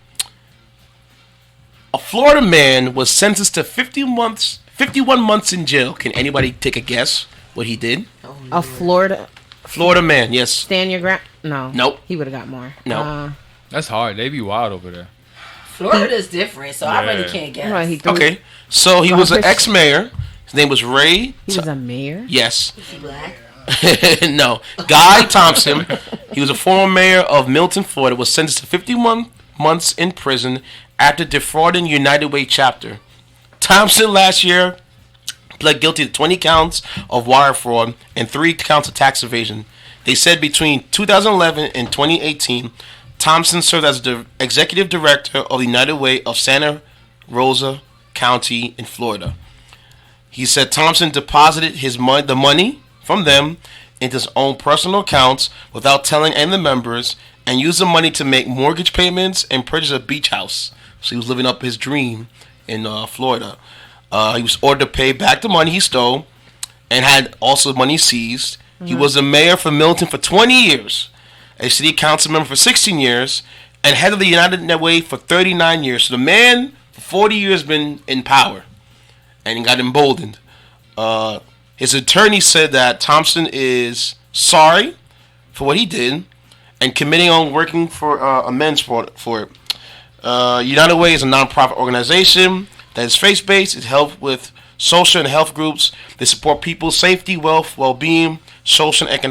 a Florida man was sentenced to 51 months in jail. Can anybody take a guess what he did? A Florida man, yes. Stand your ground? No. Nope. He would have got more. No. That's hard. They be wild over there. Florida's different, so I really can't guess. Right, okay. So he was an ex-mayor. His name was Ray. He was a mayor? Yes. Is he black? No. Guy Thompson. He was a former mayor of Milton, Florida. Was sentenced to 51 months in prison after defrauding United Way chapter. Thompson last year pled guilty to 20 counts of wire fraud and 3 counts of tax evasion. They said between 2011 and 2018, Thompson served as the executive director of the United Way of Santa Rosa County in Florida. He said Thompson deposited the money from them into his own personal accounts without telling any of the members, and used the money to make mortgage payments and purchase a beach house. So he was living up his dream in Florida. He was ordered to pay back the money he stole and had also money seized. He was the mayor for Milton for 20 years, a city council member for 16 years, and head of the United Way for 39 years. So the man for 40 years been in power and he got emboldened. His attorney said that Thompson is sorry for what he did and committing on working for amends for it. United Way is a non-profit organization that is faith-based. It helps with social and health groups. They support people's safety, wealth, well-being, social and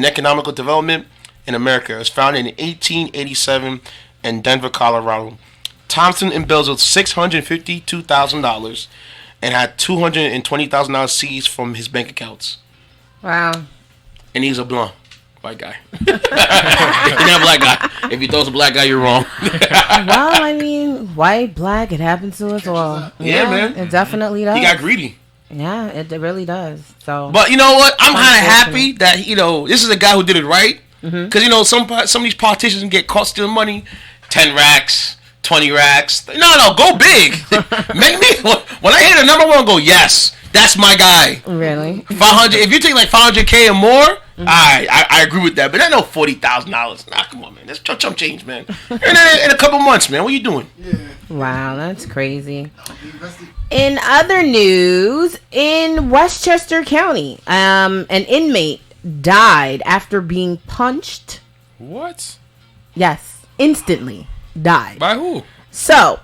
economical development in America. It was founded in 1887 in Denver, Colorado. Thompson embezzled $652,000 and had $220,000 seized from his bank accounts. Wow. And he's a blonde white guy. He's not a black guy. If you throw a black guy, you're wrong. Well, I mean, white, black, it happens to us all. Yeah, man. It definitely does. He got greedy. Yeah, it really does. So, but you know what? I'm kind of happy that this is a guy who did it right. Because some of these politicians get caught stealing money, 10 racks, 20 racks. No, go big. Make me. When I hear the number one, go yes. That's my guy. Really? 500. If you take like $500K or more, I agree with that. But I know $40,000. Nah, come on, man. That's chump change, man. In a couple months, man. What you doing? Yeah. Wow, that's crazy. In other news, in Westchester County, an inmate died after being punched. What? Yes, instantly died. By who? So,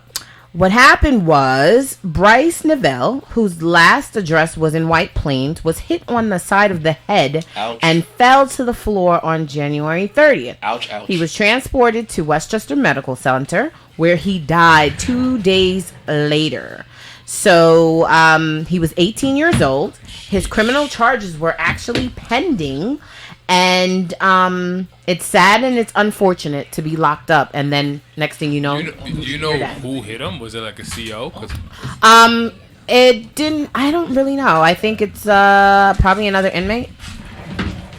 what happened was Bryce Neville, whose last address was in White Plains, was hit on the side of the head and fell to the floor on January 30th. Ouch. He was transported to Westchester Medical Center, where he died 2 days later. So he was 18 years old. His criminal charges were actually pending. And it's sad and it's unfortunate to be locked up. And then next thing you know, you know who hit him? Was it like a CO? It didn't. I don't really know. I think it's probably another inmate.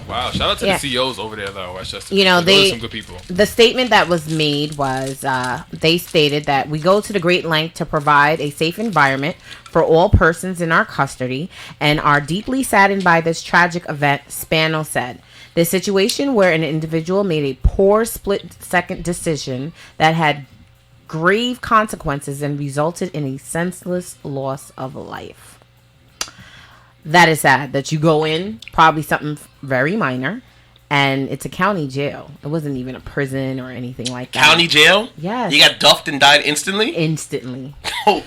Wow! Shout out to the CEOs over there, though, Westchester. You know, those are some good people. The statement that was made was they stated that we go to the great length to provide a safe environment for all persons in our custody and are deeply saddened by this tragic event. Spano said. The situation where an individual made a poor split-second decision that had grave consequences and resulted in a senseless loss of life. That is sad that you go in, probably something very minor, and it's a county jail. It wasn't even a prison or anything like that. County jail? Yes. He got duffed and died instantly? Instantly. Oh,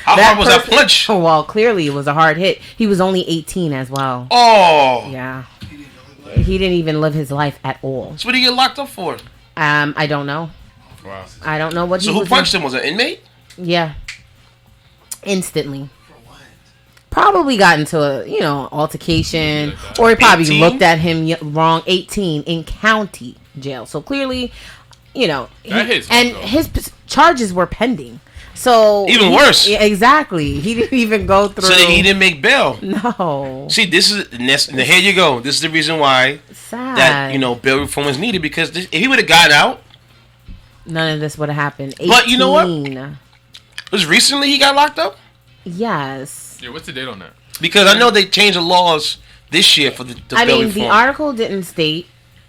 how hard was that punch? Well, clearly it was a hard hit. He was only 18 as well. Oh. Yeah. He didn't even live his life at all. So what did he get locked up for? I don't know. Wow. I don't know what he was. So who punched him? Was it an inmate? Yeah. Instantly. For what? Probably got into a, altercation. Or he probably 18? looked at him wrong. 18 in county jail. So clearly, his charges were pending. So even worse. Exactly. He didn't even go through. So he didn't make bail. No. See, here you go. This is the reason why sad. That bail reform is needed, because if he would have gotten out, none of this would have happened. 18. But you know what? It was recently he got locked up? Yes. Yeah, what's the date on that? Because I know they changed the laws this year for the bail reform. The article didn't state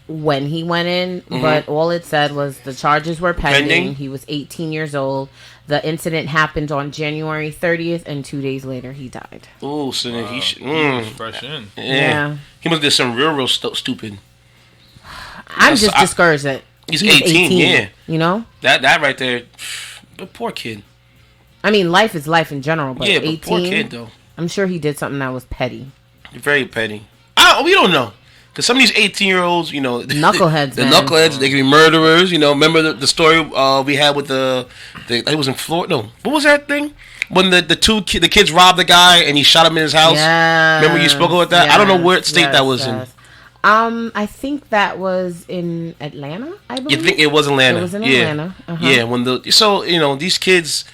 when he went in, but all it said was the charges were pending. He was 18 years old. The incident happened on January 30th, and 2 days later, he died. Oh, so then he should... fresh in. Yeah. He must have did something real stupid. I'm just discouraged that he's 18, yeah. You know? That right there, but poor kid. I mean, life is life in general, but 18... poor kid, though. I'm sure he did something that was petty. Very petty. We don't know. Because some of these 18-year-olds, knuckleheads, the knuckleheads, they can be murderers. Remember the story we had with it was in Florida. No, what was that thing? When the kids robbed the guy and he shot him in his house. Yeah. Remember you spoke about that? Yes, I don't know what state that was in. I think that was in Atlanta. I believe. You think it was Atlanta? It was in Atlanta. Uh-huh. Yeah. When these kids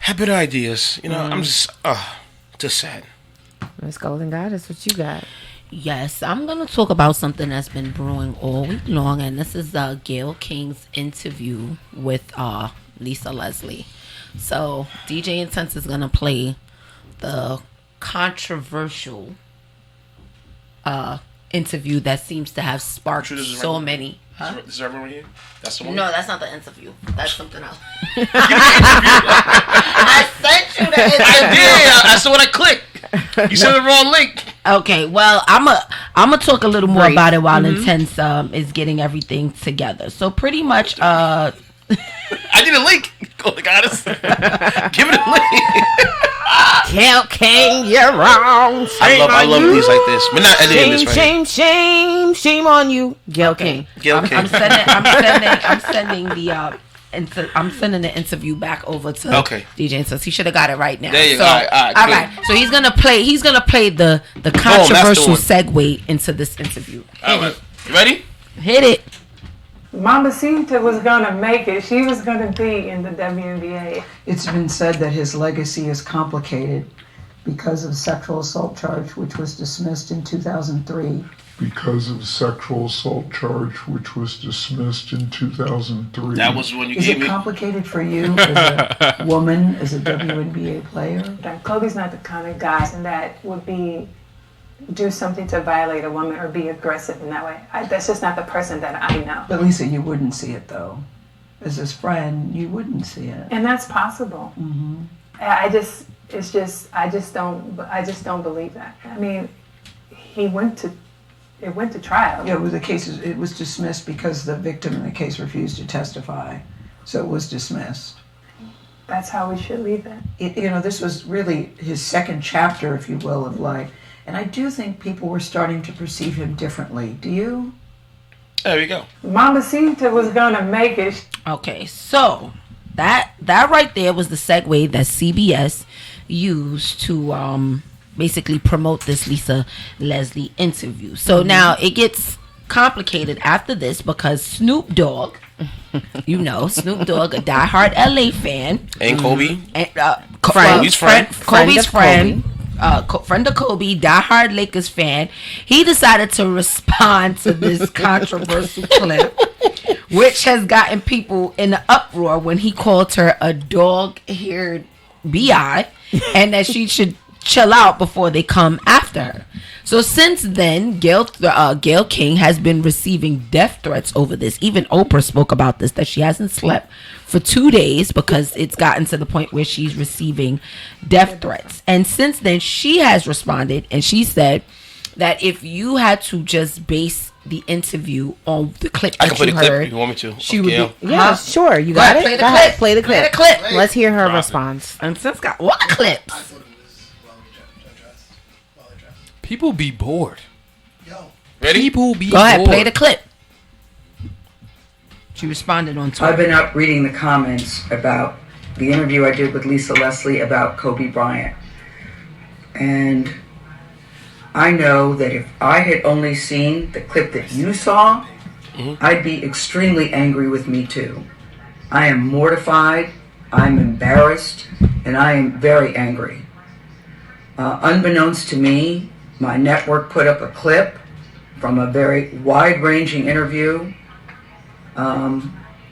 have better ideas. I'm just sad. Miss Golden Goddess, what you got? Yes, I'm going to talk about something that's been brewing all week long, and this is Gayle King's interview with Lisa Leslie. So, DJ Intense is going to play the controversial interview that seems to have sparked so many. Huh? This is everyone here? That's the one? No, that's not the interview. That's something else. I sent you the interview. I did. That's the one I clicked. You sent the wrong link. Okay, well, I'm a talk a little more about it while Intense is getting everything together. So pretty much, I need a link. Oh, goddess. Give it a link. Gayle King, you're wrong. I love these like this. We're not editing this right Shame on you, Gayle King. Gayle King. I'm sending the interview back over to DJ, so he should have got it right now. There you go. All right. So he's gonna play the controversial segue into this interview. All right. You ready? Hit it. Mamacita was going to make it. She was going to be in the WNBA. It's been said that his legacy is complicated because of sexual assault charge, which was dismissed in 2003. Because of sexual assault charge, which was dismissed in 2003. That was when you gave me. Is it complicated for you as a woman, as a WNBA player? Kobe's not the kind of guy that would do something to violate a woman or be aggressive in that way. That's just not the person that I know. But Lisa, you wouldn't see it though. As his friend, you wouldn't see it. And that's possible. Mm-hmm. I just don't believe that. I mean, it went to trial. Yeah, it was dismissed because the victim in the case refused to testify. So it was dismissed. That's how we should leave it. This was really his second chapter, if you will, of life. And I do think people were starting to perceive him differently. Do you? There you go. Mamacita was going to make it. Okay, so that right there was the segue that CBS used to basically promote this Lisa Leslie interview. So now it gets complicated after this because Snoop Dogg, Snoop Dogg, a diehard LA fan, and Kobe, Kobe's friend, friend of Kobe, diehard Lakers fan. He decided to respond to this controversial clip, which has gotten people in an uproar when he called her a dog-haired bi, and that she should chill out before they come after her. So since then, Gayle King has been receiving death threats over this. Even Oprah spoke about this, that she hasn't slept for 2 days because it's gotten to the point where she's receiving death threats. And since then, she has responded, and she said that if you had to just base the interview on the clip I that can play you the heard, clip. You want me to? she would be, Yeah, sure. You got it? Play the Go clip. ahead, play the clip. Play the clip. Let's hear her response. And since got what clips? People be bored. Yo. Ready? People be Go ahead, bored. play the clip. She responded on Twitter. I've been up reading the comments about the interview I did with Lisa Leslie about Kobe Bryant. And I know that if I had only seen the clip that you saw, I'd be extremely angry with me too. I am mortified, I'm embarrassed, and I am very angry. Unbeknownst to me, my network put up a clip from a very wide-ranging interview,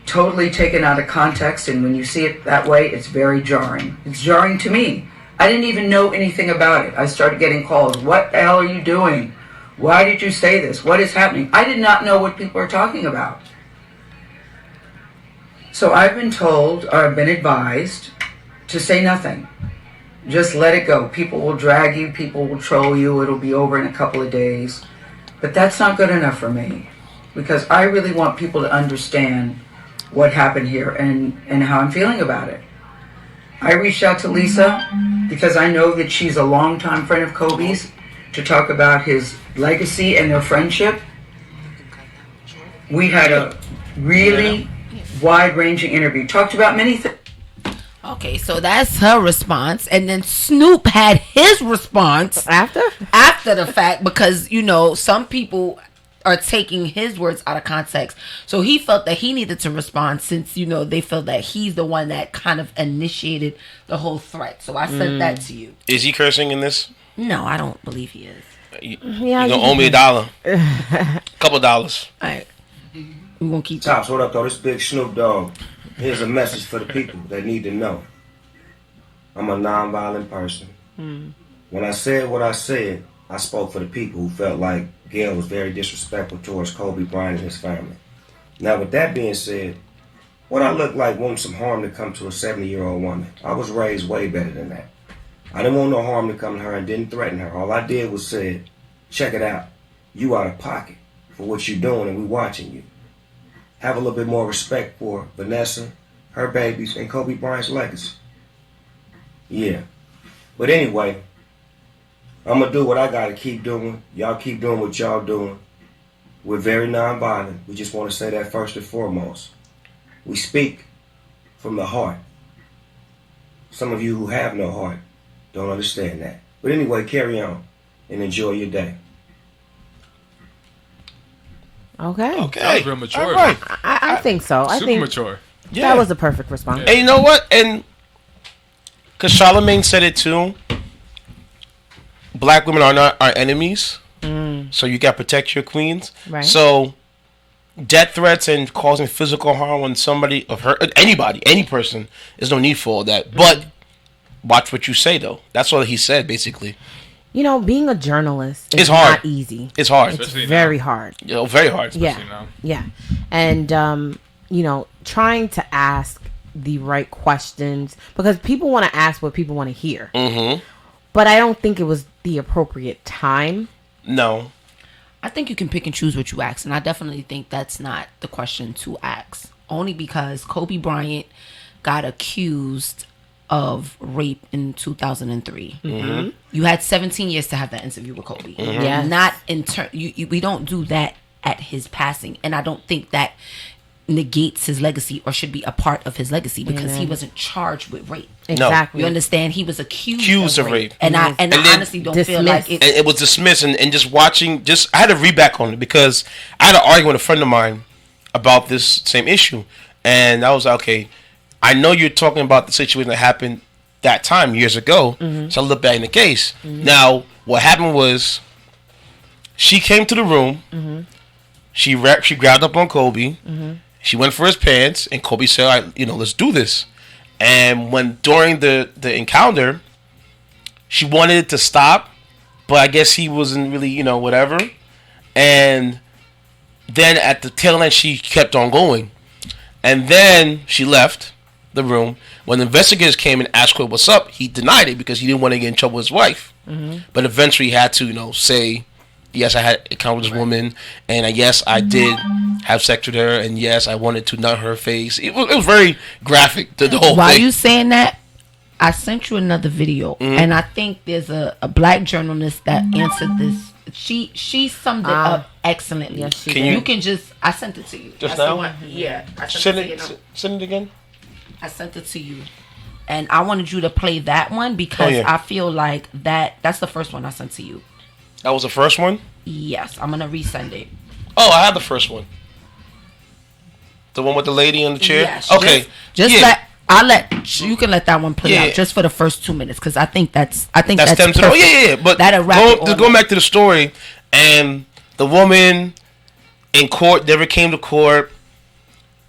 totally taken out of context, and when you see it that way, it's very jarring. It's jarring to me. I didn't even know anything about it. I started getting calls. What the hell are you doing? Why did you say this? What is happening? I did not know what people are talking about. So I've been told, or I've been advised, to say nothing. Just let it go. People will drag you. People will troll you. It'll be over in a couple of days. But that's not good enough for me, because I really want people to understand what happened here and how I'm feeling about it. I reached out to Lisa because I know that she's a longtime friend of Kobe's, to talk about his legacy and their friendship. We had a really wide-ranging interview. Talked about many things. Okay, so that's her response, and then Snoop had his response after the fact, because some people are taking his words out of context. So he felt that he needed to respond, since they felt that he's the one that kind of initiated the whole threat. So I sent that to you. Is he cursing in this? No, I don't believe he is. You gonna owe me $1, couple dollars. All right, we gonna keep. Tops, what up, though? This big Snoop Dogg. Here's a message for the people that need to know. I'm a non-violent person. When I said what I said, I spoke for the people who felt like Gayle was very disrespectful towards Kobe Bryant and his family. Now, with that being said, what I look like wants some harm to come to a 70-year-old woman. I was raised way better than that. I didn't want no harm to come to her and didn't threaten her. All I did was said, check it out. You out of pocket for what you're doing, and we watching you. Have a little bit more respect for Vanessa, her babies, and Kobe Bryant's legacy. Yeah. But anyway, I'm going to do what I got to keep doing. Y'all keep doing what y'all doing. We're very nonviolent. We just want to say that first and foremost. We speak from the heart. Some of you who have no heart don't understand that. But anyway, carry on and enjoy your day. Okay. That was real mature. All right. I think so. I Super think mature. that was the perfect response. And you know what? And because Charlamagne said it too, black women are not our enemies. So you got to protect your queens. Right. So death threats and causing physical harm on somebody, of her, anybody, any person, there's no need for all that. But watch what you say, though. That's what he said, basically. Being a journalist is It's hard. not easy. It's hard. It's very hard. Very hard. Yeah. And, trying to ask the right questions, because people want to ask what people want to hear. Mm-hmm. But I don't think it was the appropriate time. No. I think you can pick and choose what you ask, and I definitely think that's not the question to ask. Only because Kobe Bryant got accused of rape in 2003. Mm-hmm. You had 17 years to have that interview with Kobe. Mm-hmm. Yes. Not in we don't do that at his passing, and I don't think that negates his legacy or should be a part of his legacy because he wasn't charged with rape. Exactly. You understand? He was accused of rape. And I honestly don't feel like it was dismissed. And just watching, I had to read back on it because I had an argument with a friend of mine about this same issue. And I was like, okay, I know you're talking about the situation that happened that time years ago. So I looked back in the case. Now, what happened was she came to the room. She grabbed up on Kobe. She went for his pants, and Kobe said, let's do this. And during the encounter, she wanted it to stop, but I guess he wasn't really, whatever. And then at the tail end, she kept on going. And then she left the room. When the investigators came and asked her what's up, he denied it because he didn't want to get in trouble with his wife. But eventually he had to, say, yes, I had a encounter with this woman, and yes, I did have sex with her, and yes, I wanted to nut her face. It was very graphic, the whole thing. While you saying that, I sent you another video, and I think there's a black journalist that answered this. She summed it up excellently. Yes, you can just, I sent it to you. Just now? Yeah. Send it again? I sent it to you. And I wanted you to play that one because I feel like that's the first one I sent to you. That was the first one? Yes, I'm going to resend it. Oh, I had the first one. The one with the lady in the chair? Yes. Okay. You can let that one play out just for the first 2 minutes because I think that's perfect. But going back to the story, and the woman in court never came to court.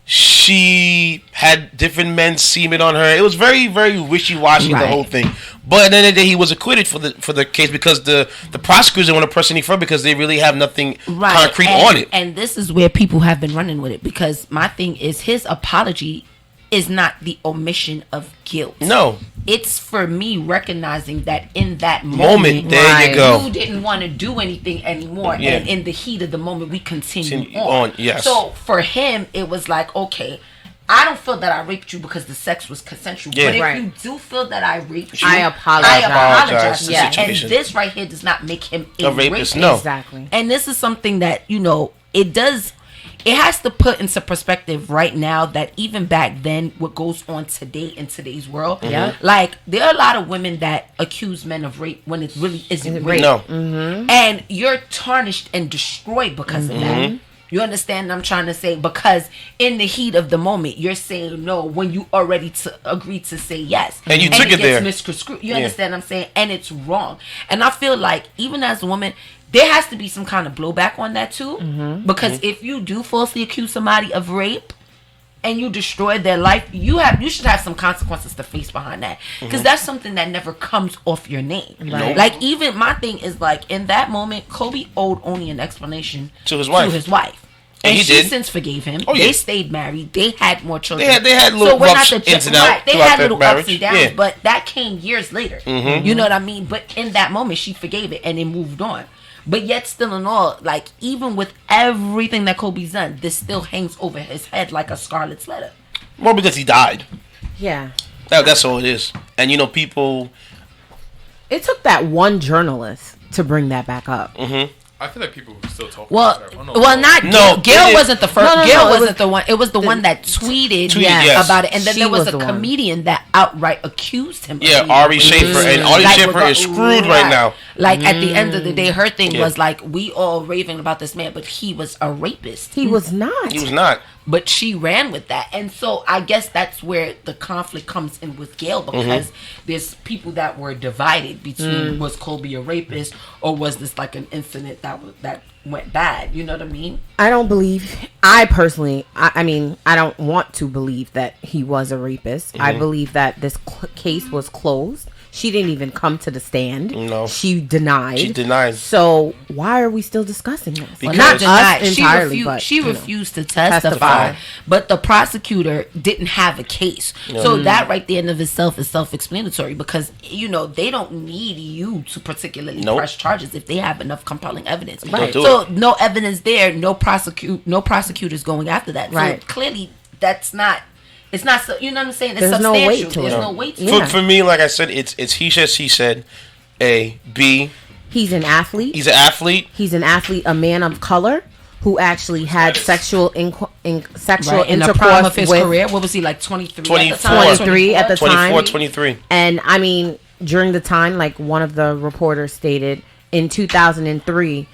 She had different men's semen on her. It was very, very wishy-washy, the whole thing. But at the end of the day, he was acquitted for the case because the prosecutors didn't want to press any further because they really have nothing concrete on it. And this is where people have been running with it because my thing is his apology is not the omission of guilt. No. It's for me recognizing that in that moment there you go. You didn't want to do anything anymore. Yeah. And in the heat of the moment, we continue on. Yes. So for him, it was like, okay, I don't feel that I raped you because the sex was consensual. Yeah. But if you do feel that I raped you, I apologize. Yeah. And this right here does not make him a rapist. No. Exactly. And this is something that, it does... It has to put into perspective right now that even back then, what goes on today in today's world, like there are a lot of women that accuse men of rape when it really isn't rape. No. And you're tarnished and destroyed because of that. You understand what I'm trying to say? Because in the heat of the moment, you're saying no when you already agreed to say yes. And you took it there. Misconstrued. You understand what I'm saying? And it's wrong. And I feel like even as a woman, there has to be some kind of blowback on that too. Because if you do falsely accuse somebody of rape and you destroy their life, you should have some consequences to face behind that. Because that's something that never comes off your name. Nope. Like even my thing is like in that moment, Kobe owed only an explanation to his wife. And he she did. since forgave him. Oh, yeah. They stayed married. They had more children. They had little ups and downs. They had little ups and downs, but that came years later. You know what I mean? But in that moment, she forgave it and it moved on. But yet, still in all, like even with everything that Kobe's done, this still hangs over his head like a scarlet letter. Well, because he died. Yeah. That's all it is. And people. It took that one journalist to bring that back up. I feel like people still talk about it. Gayle wasn't the first. Gayle wasn't the one. It was the one that tweeted about it, and then there was a comedian that outright accused him. Yeah, Ari Schaefer, and Ari Schaefer is screwed right now. Like at the end of the day, her thing was like we all raving about this man, but he was a rapist. He was not. He was not. But she ran with that, and so I guess that's where the conflict comes in with Gayle because there's people that were divided between was Kobe a rapist or was this like an incident that went bad. You know what I mean? I personally, I mean, I don't want to believe that he was a rapist. I believe that this case was closed. She didn't even come to the stand. No. She denied. So why are we still discussing this? Well, not denied. Entirely, she refused to testify. But the prosecutor didn't have a case. No. So that right there in of itself is self-explanatory because, they don't need you to particularly press charges if they have enough compelling evidence. Right. So no evidence there, no prosecutors going after that. Right. So clearly that's not... It's not so, you know what I'm saying? It's There's substantial. No weight to There's it. no weight to it. For me, like I said, it's he said, she said. A, B. He's an athlete. He's an athlete. He's an athlete, a man of color who actually had sexual in the intercourse prime of his with career. What was he, like 23? 23 at the time. 23. And I mean, during the time, like one of the reporters stated, in 2003,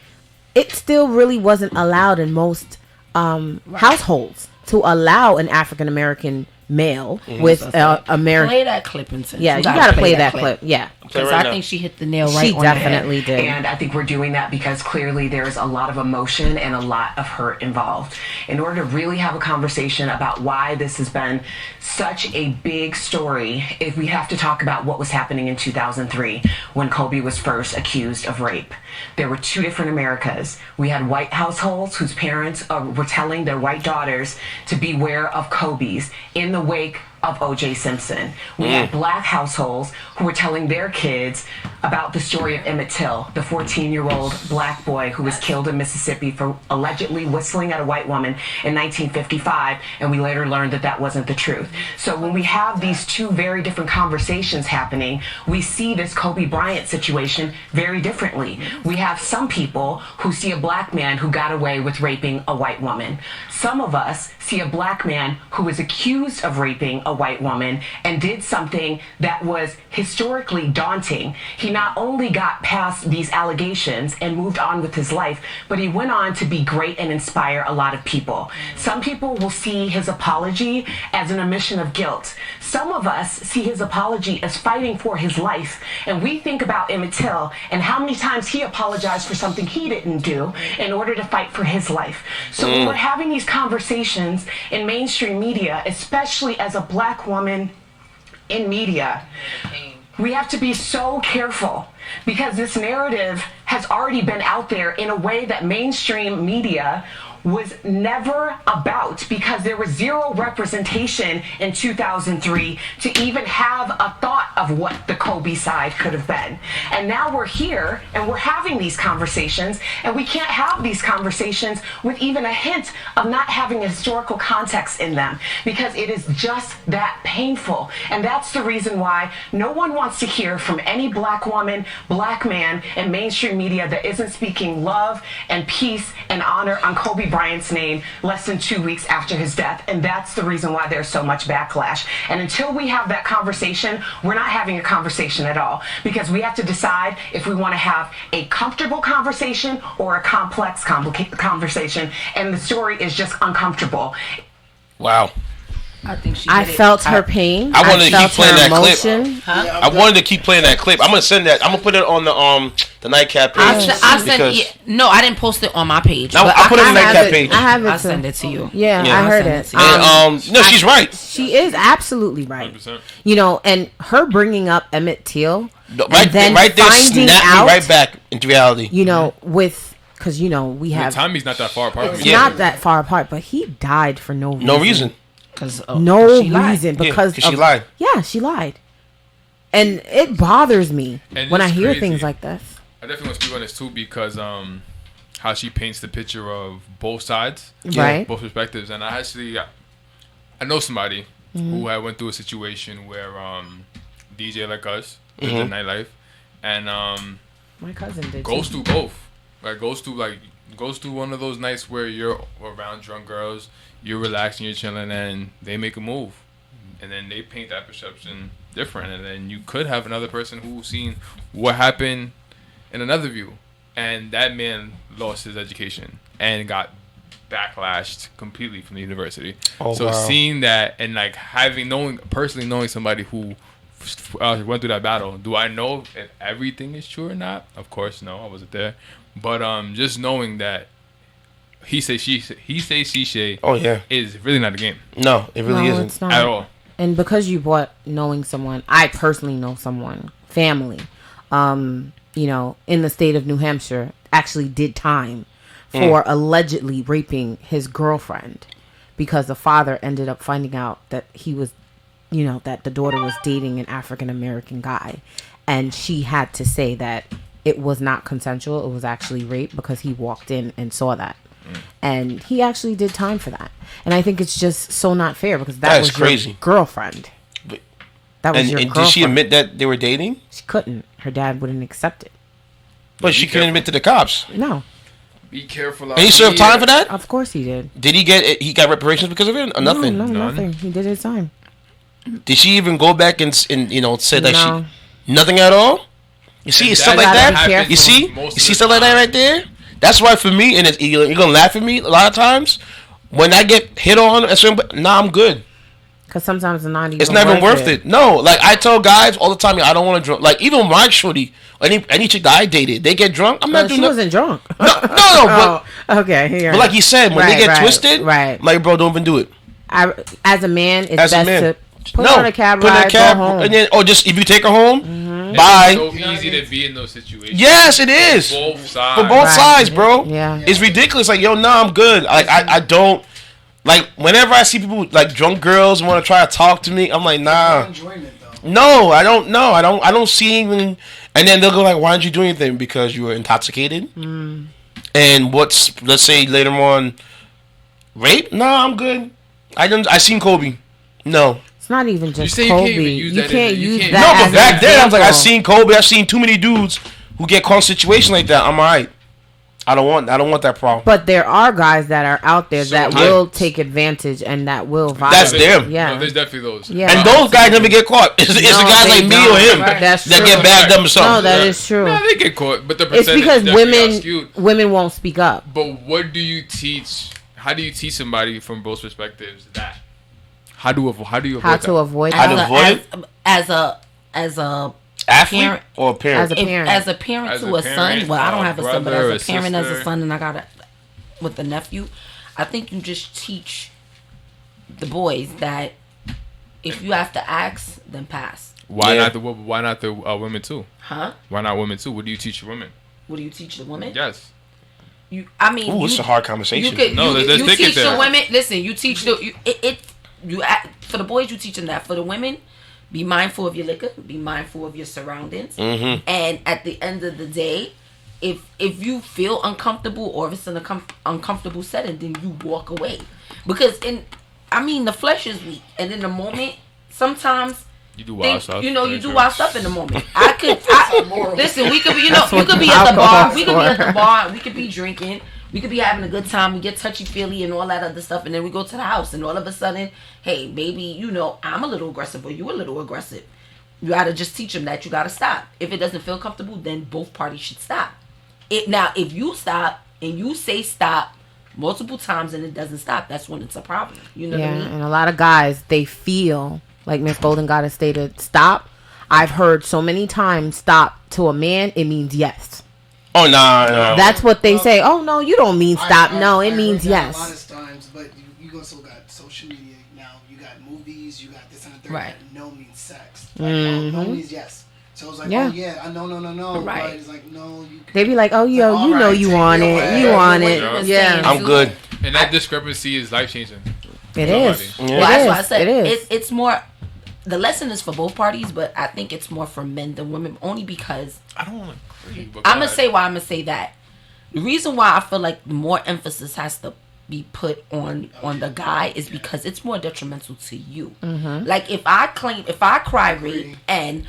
it still really wasn't allowed in most households to allow an African American male with American. Play that clip and yeah, you gotta play that clip. Yeah, because I think she hit the nail right. She on definitely the head. did, and I think we're doing that because clearly there's a lot of emotion and a lot of hurt involved. In order to really have a conversation about why this has been such a big story, if we have to talk about what was happening in 2003 when Kobe was first accused of rape. There were two different Americas. We had white households whose parents were telling their white daughters to beware of Kobe's in the wake of O.J. Simpson. We had black households who were telling their kids about the story of Emmett Till, the 14-year-old black boy who was killed in Mississippi for allegedly whistling at a white woman in 1955, and we later learned that that wasn't the truth. So when we have these two very different conversations happening, we see this Kobe Bryant situation very differently. We have some people who see a black man who got away with raping a white woman. Some of us see a black man who was accused of raping a white woman and did something that was historically daunting. He not only got past these allegations and moved on with his life, but he went on to be great and inspire a lot of people. Some people will see his apology as an admission of guilt. Some of us see his apology as fighting for his life. And we think about Emmett Till and how many times he apologized for something he didn't do in order to fight for his life. So when we're having these conversations in mainstream media, especially as a black woman in media, we have to be so careful because this narrative has already been out there in a way that mainstream media was never about, because there was zero representation in 2003 to even have a thought of what the Kobe side could have been. And now we're here and we're having these conversations, and we can't have these conversations with even a hint of not having a historical context in them, because it is just that painful. And that's the reason why no one wants to hear from any black woman, black man in mainstream media that isn't speaking love and peace and honor on Kobe Bryant's name less than 2 weeks after his death. And that's the reason why there's so much backlash. And until we have that conversation, we're not having a conversation at all, because we have to decide if we want to have a comfortable conversation or a complex conversation. And the story is just uncomfortable. Wow. I think she I felt her pain. I wanted to keep playing that emotion. clip. Huh? I wanted to keep playing that clip. I'm gonna send that. I'm gonna put it on the nightcap page. I didn't post it on my page. No, I put it on the nightcap page. I have it. I'll send it to you. Yeah, I heard it. And, no, she's right. She is absolutely right. 100%. You know, and her bringing up Emmett Till, right there, finding out, me right back into reality. You know, because you know we have. The timing's not that far apart. It's not that far apart, but he died for no reason. No reason. No reason, because she lied. Yeah, she lied, and it bothers me when I hear things like this. I definitely want to speak on this too, because how she paints the picture of both sides, right? Both perspectives, and I know somebody who had went through a situation where DJ like us in the nightlife, and my cousin did goes through both. Like goes through one of those nights where you're around drunk girls, you're relaxing, you're chilling, and they make a move, and then they paint that perception different, and then you could have another person who's seen what happened in another view, and that man lost his education and got backlashed completely from the university. Seeing that and like personally knowing somebody who went through that battle, do I know if everything is true or not? Of course, no, I wasn't there. But just knowing that he say she say is really not a game. No, it really isn't it's not at all. And because you brought knowing someone, I personally know someone, family, you know, in the state of New Hampshire, actually did time for allegedly raping his girlfriend, because the father ended up finding out that he was, you know, that the daughter was dating an African American guy, and she had to say that it was not consensual. It was actually rape, because he walked in and saw that. And he actually did time for that. And I think it's just so not fair, because that was crazy. Your girlfriend. That was your girlfriend. Did she admit that they were dating? She couldn't. Her dad wouldn't accept it. But she couldn't admit to the cops. No. Be careful. And he served time for that? Of course he did. Did he got reparations because of it or nothing? No, nothing. He did his time. Did she even go back and say that No. she nothing at all? You see, it's stuff like that. You see stuff like that right there. That's why for me, and you're gonna laugh at me a lot of times when I get hit on. I'm good. Because sometimes it's not even worth it. No, like I tell guys all the time, I don't want to drunk. Like even my shorty, any chick that I dated, they get drunk. I'm not doing. She wasn't drunk. No. But, okay. But like you said, when they get twisted, like bro, don't even do it. As a man, it's best to put her on a cab ride, go home. And then, or just if you take her home, bye. It's so easy to be in those situations. Yes, it is. For both sides, bro. Yeah. It's ridiculous. Like, yo, I'm good. Like, I don't. Like, whenever I see people, like, drunk girls want to try to talk to me, I'm like, nah. No, I don't know. I don't see anything. And then they'll go like, why didn't you do anything? Because you were intoxicated. And let's say later on, rape? No, I'm good. I seen Kobe. No. It's not even just you Kobe. You can't use that. No, but back then I was like, I seen Kobe. I've seen too many dudes who get caught in situations like that. I'm alright. I don't want that problem. But there are guys that are out there that will take advantage and that will violate. That's them. Yeah, no, there's definitely those. Yeah. And those guys never get caught. It's the guys like me or him that get bagged up or something. No, that is true. No, they get caught, but the it's because women won't speak up. But what do you teach? How do you teach somebody from both perspectives that? How to avoid it as a athlete parent, or a parent? As a parent to a son. Well, I don't have a son, but as a parent, as a son, and I got it with a nephew. I think you just teach the boys that if you have to ask, then pass. Why not the women too? Huh? Why not women too? What do you teach the women? What do you teach the women? Yes. It's a hard conversation. You teach the women. Listen, you teach for the boys, you teach them that. For the women, be mindful of your liquor. Be mindful of your surroundings. Mm-hmm. And at the end of the day, if you feel uncomfortable or if it's an uncomfortable setting, then you walk away. Because the flesh is weak, and in the moment, sometimes you do wild stuff. You do wild stuff in the moment. Listen. We could be, you could be at the bar. We could be at the bar. We could be drinking. We could be having a good time. We get touchy-feely and all that other stuff. And then we go to the house. And all of a sudden, hey, maybe, I'm a little aggressive or you a little aggressive. You got to just teach them that you got to stop. If it doesn't feel comfortable, then both parties should stop. Now, if you stop and you say stop multiple times and it doesn't stop, that's when it's a problem. You know what I mean? And a lot of guys, they feel like Miss Golden Goddess stated, stop. I've heard so many times stop to a man, it means yes. Oh, no. That's what they say. Oh, no, you don't mean stop. It means yes. A lot of times, but you also got social media now. You got movies. You got this and the third. Right. No means sex. Like, no means yes. So it's like, no. Right. But it's like, no. They be like, oh, yo, you know you want it. You want it. Yeah. I'm good. And that discrepancy is life-changing. It is. Well, that's why I said it's more... The lesson is for both parties, but I think it's more for men than women, only because... I don't want to agree. I'm going to say why I'm going to say that. The reason why I feel like more emphasis has to be put on the guy is because it's more detrimental to you. Mm-hmm. Like, if I cry rape and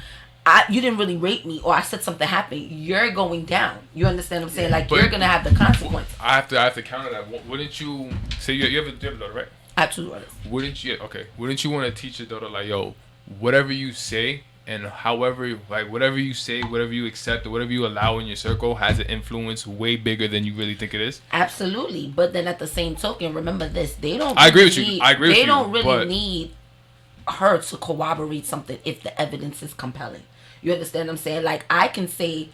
you didn't really rape me or I said something happened, you're going down. You understand what I'm saying? Like, you're going to have the consequence. I have to counter that. Wouldn't you... Say you have a daughter, right? I have 2 daughters. Wouldn't you want to teach your daughter, like, yo... Whatever you say and whatever you say, whatever you accept or whatever you allow in your circle has an influence way bigger than you really think it is? Absolutely. But then at the same token, remember this. They don't really need her to corroborate something if the evidence is compelling. You understand what I'm saying? Like, I can turn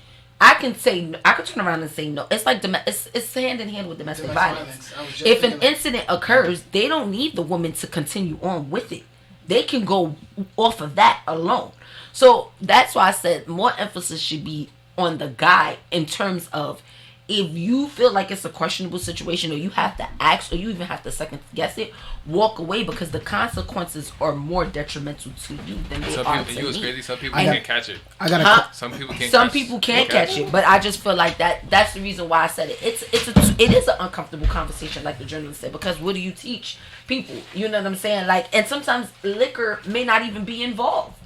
around and say no. It's like it's hand in hand with domestic violence. If an incident occurs, they don't need the woman to continue on with it. They can go off of that alone. So that's why I said more emphasis should be on the guy in terms of if you feel like it's a questionable situation or you have to ask or you even have to second guess it, walk away because the consequences are more detrimental to you than they are to me. Crazy. Some people can't catch it. Some people can't catch it. But I just feel like that's the reason why I said it. It is an uncomfortable conversation, like the journalist said, because what do you teach people? You know what I'm saying? Like, and sometimes liquor may not even be involved.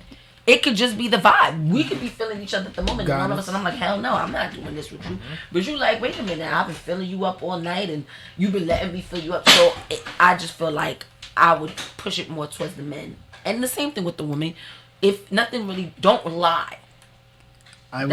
It could just be the vibe. We could be feeling each other at the moment. Got And all of it. a sudden, I'm like, hell no, I'm not doing this with you. But you like, wait a minute, I've been filling you up all night, and you've been letting me fill you up. So I just feel like I would push it more towards the men. And the same thing with the women. If nothing really, don't lie. I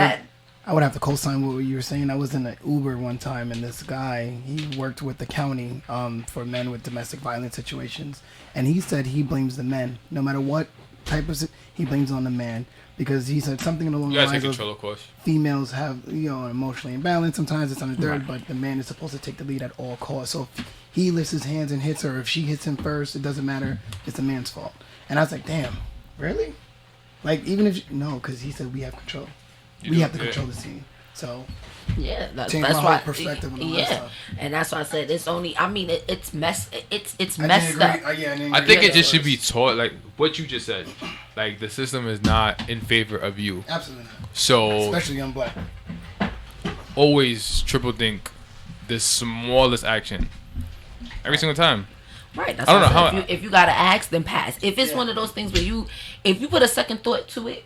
would have to co-sign what you were saying. I was in an Uber one time, and this guy, he worked with the county for men with domestic violence situations, and he said he blames the men. No matter what type of, he blames on the man, because he said something along the lines of females have, emotionally imbalanced. Sometimes it's on the third, but the man is supposed to take the lead at all costs. So if he lifts his hands and hits her, if she hits him first, it doesn't matter. It's the man's fault. And I was like, damn, really? Like, even if no, because he said we have control. We have to control the scene. So yeah, that's why perspective and all that stuff. And that's why I said it's only. I mean, it's messed up. I think it just should be taught, like what you just said. Like the system is not in favor of you. Absolutely not. So especially young black. Always triple think the smallest action every single time. Right. That's I don't know how. If you gotta ask, then pass. If it's one of those things where if you put a second thought to it,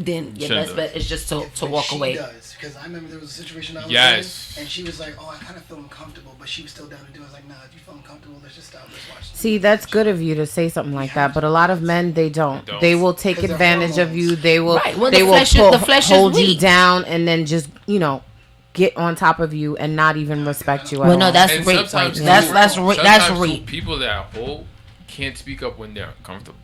then your best bet is just to walk away. Does, because I remember there was a situation I was in, and she was like, "Oh, I kind of feel uncomfortable," but she was still down to do it. I was like, "Nah, if you feel uncomfortable, let's just stop. Let's watch." See, that's good of you to say something like that, but a lot of men they don't. They will take advantage of you. They will. Right. Well, they will hold you down and then just get on top of you and not even respect you. Well, no, that's rape. That's rape. People that hold can't speak up when they're uncomfortable.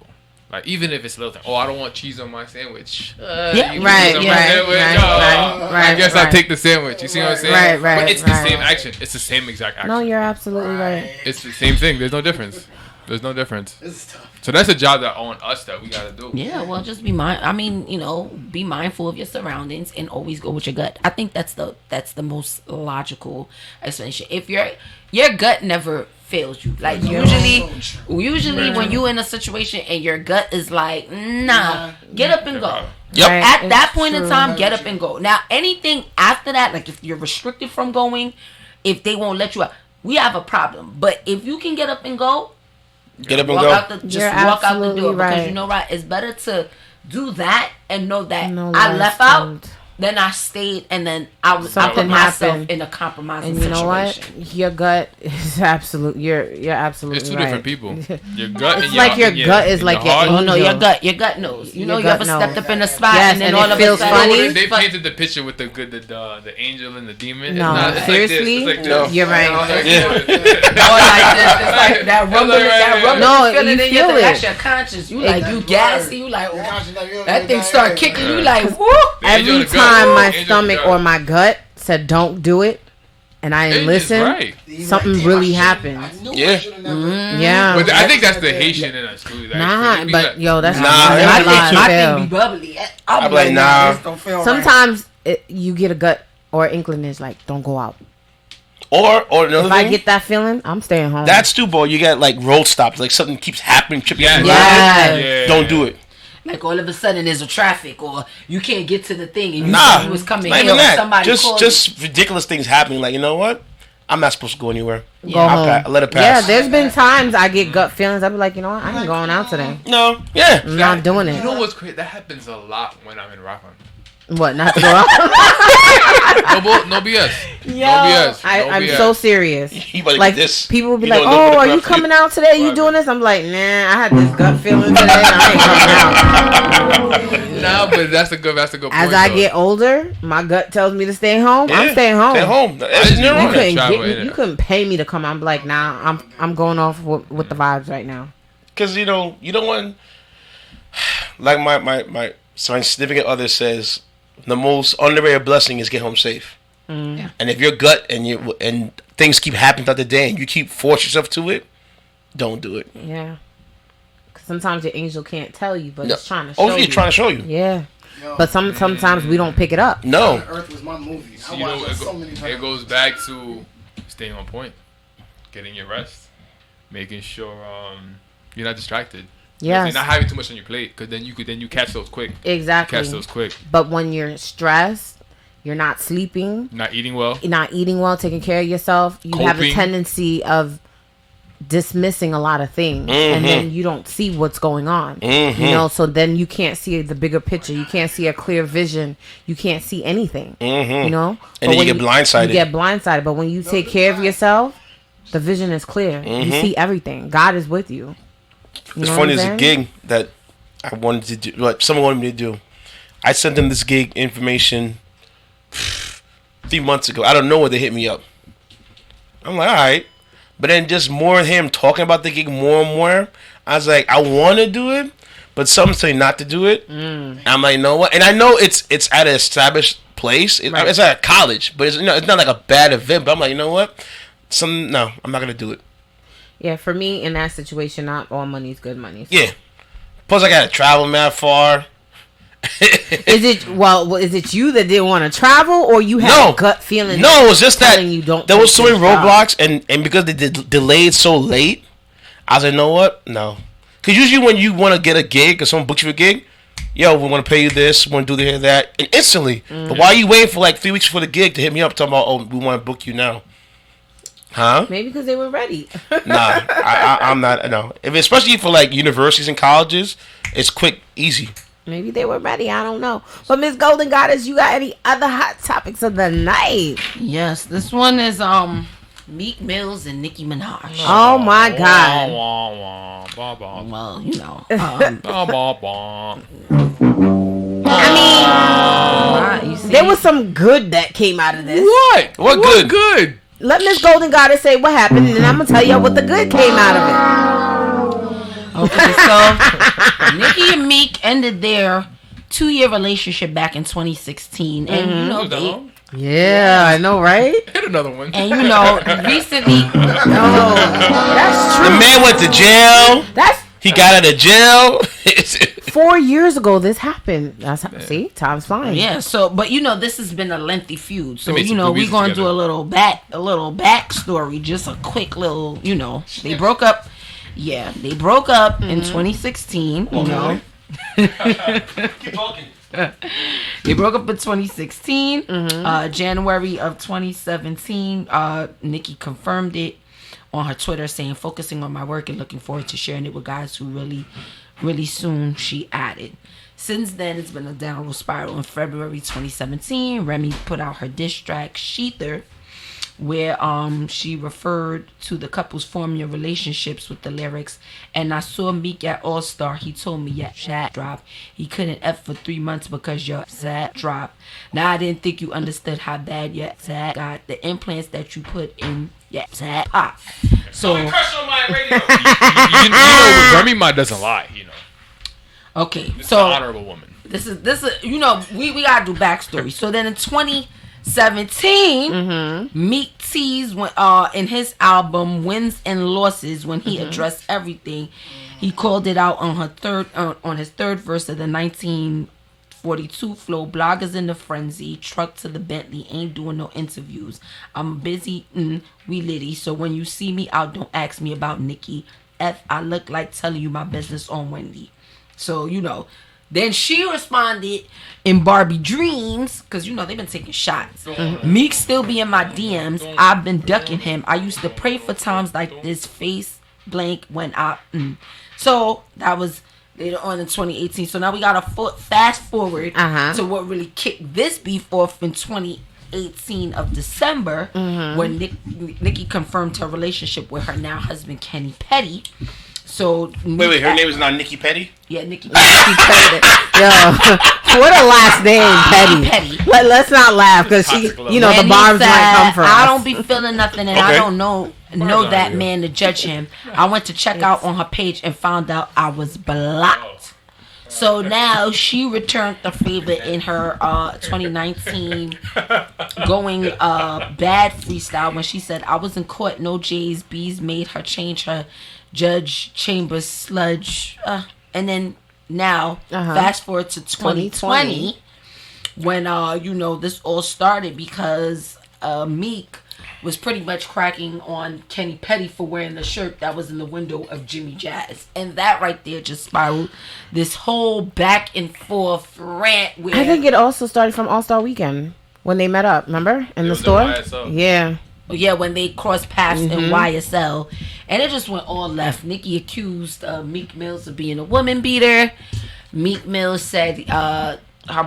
Like, even if it's a little thing, I don't want cheese on my sandwich. Right. I guess I'll take the sandwich. You see what I'm saying? Right. But it's the same action. It's the same exact action. No, you're absolutely right. It's the same thing. There's no difference. This is tough. So that's a job that on us that we gotta do. Yeah, well, just be be mindful of your surroundings and always go with your gut. I think that's the most logical explanation. If your gut never fails you, like usually when you in a situation and your gut is like, nah, get up and go. Yep. At that point in time, get up and go. Now, anything after that, like if you're restricted from going, if they won't let you out, we have a problem. But if you can get up and go, get up and go. Walk out the door, because it's better to do that and know that I left out than I stayed and then I put myself in a compromising situation. And you know what? Your gut is absolute. You're absolutely right. It's two different people. Your gut. It's like your gut is like your angel. Oh no, your gut knows. You ever stepped up in a spot and then all of a sudden funny. They painted the picture with the angel and the demon. No, seriously, you're right. It's like that rubber. No, you feel it. That's your conscience. You like you gassy. You like that thing start kicking. You like whoop. Every time my stomach or my gut said don't do it and I didn't listen, something really happened. Yeah. Yeah. But I think that's the Haitian in us too. Nah, but yo, that's my thing be bubbly. I'm like, nah. Sometimes you get a gut or inkling is like, don't go out. Or another if I get that feeling, I'm staying home. That's too, boy. You got like road stops, like something keeps happening, tripping. Yeah. Don't do it. Like all of a sudden there's a traffic or you can't get to the thing and you thought you was coming here or somebody just ridiculous things happening. Like, you know what? I'm not supposed to go anywhere. Go home. I let it pass. Yeah, there's been times I get gut feelings. I be like, you know what? I ain't going out today. No. Yeah. I'm not doing it. You know what's crazy? That happens a lot when I'm in Rockland. What, not to go out? No BS. Yo, no BS. I'm so serious. Like this. People will be like, "Oh, are you coming out today? You doing this?" I'm like, "Nah, I had this gut feeling today. I ain't coming No, out." but that's a good point. As I get older, my gut tells me to stay home. I'm staying home. Stay home. You couldn't pay me to come. I'm like, nah, I'm going off with the vibes right now. Because you don't want, like my significant other says, the most underrated blessing is get home safe. Mm. And if your gut and things keep happening throughout the day and you keep forcing yourself to it, don't do it. Yeah. Sometimes your angel can't tell you, but it's trying to show you. It's trying to show you. Yeah. But sometimes we don't pick it up. No. Earth was my movie. I watched it so many times. It goes back to staying on point, getting your rest, making sure you're not distracted. Yeah, you're not having too much on your plate, because then you catch those quick. Exactly. Catch those quick. But when you're stressed, you're not sleeping, not eating well, taking care of yourself, you have a tendency of dismissing a lot of things, and then you don't see what's going on. You know, so then you can't see the bigger picture. You can't see a clear vision. You can't see anything. You know, and then you get blindsided. You get blindsided, but when you take care of yourself, the vision is clear. You see everything. God is with you. It's funny. There's a gig that I wanted to do. What someone wanted me to do. I sent them this gig information 3 months ago. I don't know where they hit me up. I'm like, all right. But then just more of him talking about the gig more and more, I was like, I want to do it, but some say not to do it. I'm like, you know what? And I know it's at an established place. It's at a college, but it's not like a bad event. But I'm like, you know what? No, I'm not gonna do it. Yeah, for me in that situation, not all money is good money. So. Yeah. Plus, I gotta travel mad far. Is it you that didn't want to travel, or you had a gut feeling? No, it was just that you don't. There was so many roadblocks, and because they delayed so late, I was like, you know what? No, because usually when you want to get a gig or someone books you a gig, yo, we want to pay you this, we want to do this, that, and instantly. But why are you waiting for like 3 weeks for the gig to hit me up talking about, oh, we want to book you now? Huh? Maybe because they were ready. Nah, I'm not. No, especially for like universities and colleges, it's quick, easy. Maybe they were ready. I don't know. But Miss Golden Goddess, you got any other hot topics of the night? Yes, this one is Meek Mills and Nicki Minaj. Oh my God. Well, you know. I mean, there was some good that came out of this. What? What good? Let Miss Golden Goddess say what happened, and then I'm gonna tell you what the good came out of it. Okay, so Nicki and Meek ended their 2-year relationship back in 2016, and you know they. Yeah, I know, right? Hit another one. And you know, recently, that's true. The man went to jail. He got out of jail. 4 years ago, this happened. See, time's flying. Yeah. So, but you know, this has been a lengthy feud. So you know, we're gonna do a little backstory, just a quick little. You know, they broke up. Yeah, they broke up in 2016. You know. Keep talking. They broke up in 2016. January of 2017, Nicki confirmed it on her Twitter, saying, "Focusing on my work and looking forward to sharing it with guys who really soon," she added. Since then, it's been a downward spiral. In February 2017, Remy put out her diss track, Sheether, where she referred to the couple's forming relationships with the lyrics, "And I saw Meek at All Star. He told me your chat drop. He couldn't F for 3 months because your chat dropped. Now I didn't think you understood how bad your chat got. The implants that you put in your chat pop." So you know, Remy Ma doesn't lie. You know. Okay, it's so an honorable woman. This is you know, we gotta do backstory. So then in 2017, Meek teased in his album Wins and Losses, when he addressed everything. He called it out on his third verse of the 1942 flow. "Bloggers in the frenzy, truck to the Bentley, ain't doing no interviews. I'm busy, we litty. So when you see me out, don't ask me about Nicki. I look like telling you my business on Wendy." So, you know, then she responded in Barbie Dreams, because, you know, they've been taking shots. "Meek still be in my DMs. I've been ducking him. I used to pray for times like this, face blank when I..." So that was later on in 2018. So now we got a fast forward to what really kicked this beef off in 2018 of December, when Nicki confirmed her relationship with her now husband, Kenny Petty. So wait, her name is not Nicki Petty? Yeah, Nicki Petty. Yo, what a last name, Petty. Let's not laugh, because she, you know, the barbs might come from. I don't be feeling nothing, and I don't know that man to judge him. I went to check out on her page and found out I was blocked. So now she returned the favor in her 2019 going bad freestyle, when she said, "I was in court, no J's, B's made her change her Judge Chambers sludge," and then now fast forward to 2020, when you know, this all started because Meek was pretty much cracking on Kenny Petty for wearing the shirt that was in the window of Jimmy Jazz, and that right there just spiraled this whole back and forth rant. Where I think it also started from All-Star Weekend when they met up. Remember in the store? Yeah. Yeah, when they crossed paths in YSL, And it just went all left. Nicki accused Meek Mills of being a woman beater. Meek Mills said her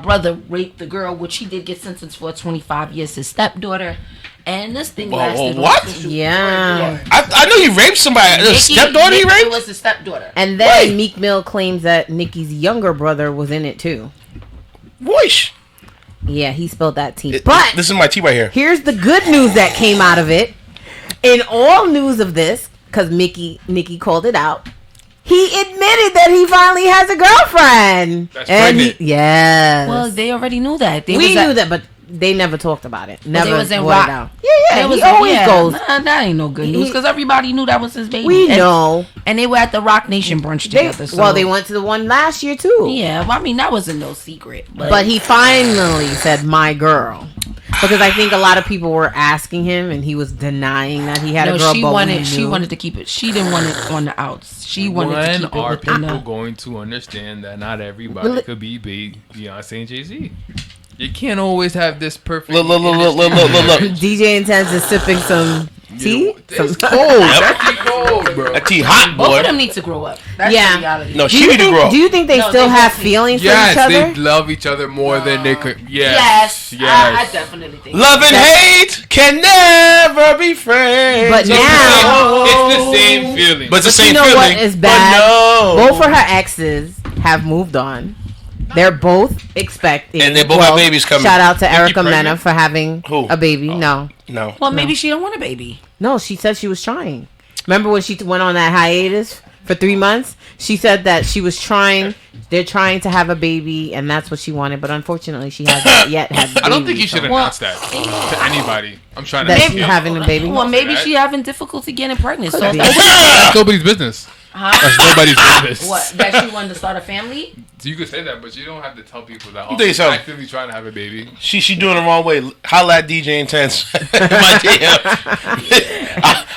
brother raped the girl, which he did get sentenced for 25 years, his stepdaughter. And this thing lasted. What? Yeah. I know he raped somebody. His stepdaughter he raped? It was his stepdaughter. And then Meek Mill claims that Nicki's younger brother was in it too. Whoosh. Yeah, he spilled that tea. But this is my tea right here. Here's the good news that came out of it. In all news of this, because Nicki called it out, he admitted that he finally has a girlfriend. That's pregnant. Yes. Well, they already knew that. We knew that, but they never talked about it. Never was in brought rock. it out. Yeah, he always goes. Nah, that ain't no good news because everybody knew that was his baby. We know. And they were at the Rock Nation brunch together. Well, they went to the one last year too. Yeah, well, I mean that wasn't no secret. But he finally said, "My girl," because I think a lot of people were asking him, and he was denying that he had a girl. She wanted to keep it. She didn't want it on the outs. She wanted to keep it. When are within people the... going to understand that not everybody could be Beyonce and Jay-Z? You can't always have this perfect. Look. DJ Intense is sipping some tea. It's cold. That's cold, bro. That tea hot, boy. Both of them need to grow up. That's the reality. No, she need to grow up. Do you think they still have feelings for each other? Yes, they love each other more than they could. Yes. I definitely think. Love and hate can never be friends. But now it's the same feeling. But it's the same feeling. You know feeling. what is bad? No. Both of her exes have moved on. They're both expecting. And they both have babies coming. Shout out to Erica Mena for having a baby. No. Well, maybe she don't want a baby. No, she said she was trying. Remember when she went on that hiatus for 3 months? She said that she was trying. They're trying to have a baby, and that's what she wanted. But unfortunately, she hasn't yet had the baby. I don't think you should announce that to anybody. I'm trying to. That she's having a baby. Well, maybe she having difficulty getting pregnant. So that's nobody's business. That's nobody's business. What? That she wanted to start a family? So you could say that, but you don't have to tell people that. You think so? Actively trying to have a baby. She doing the wrong way. Holla at DJ Intense. My DM.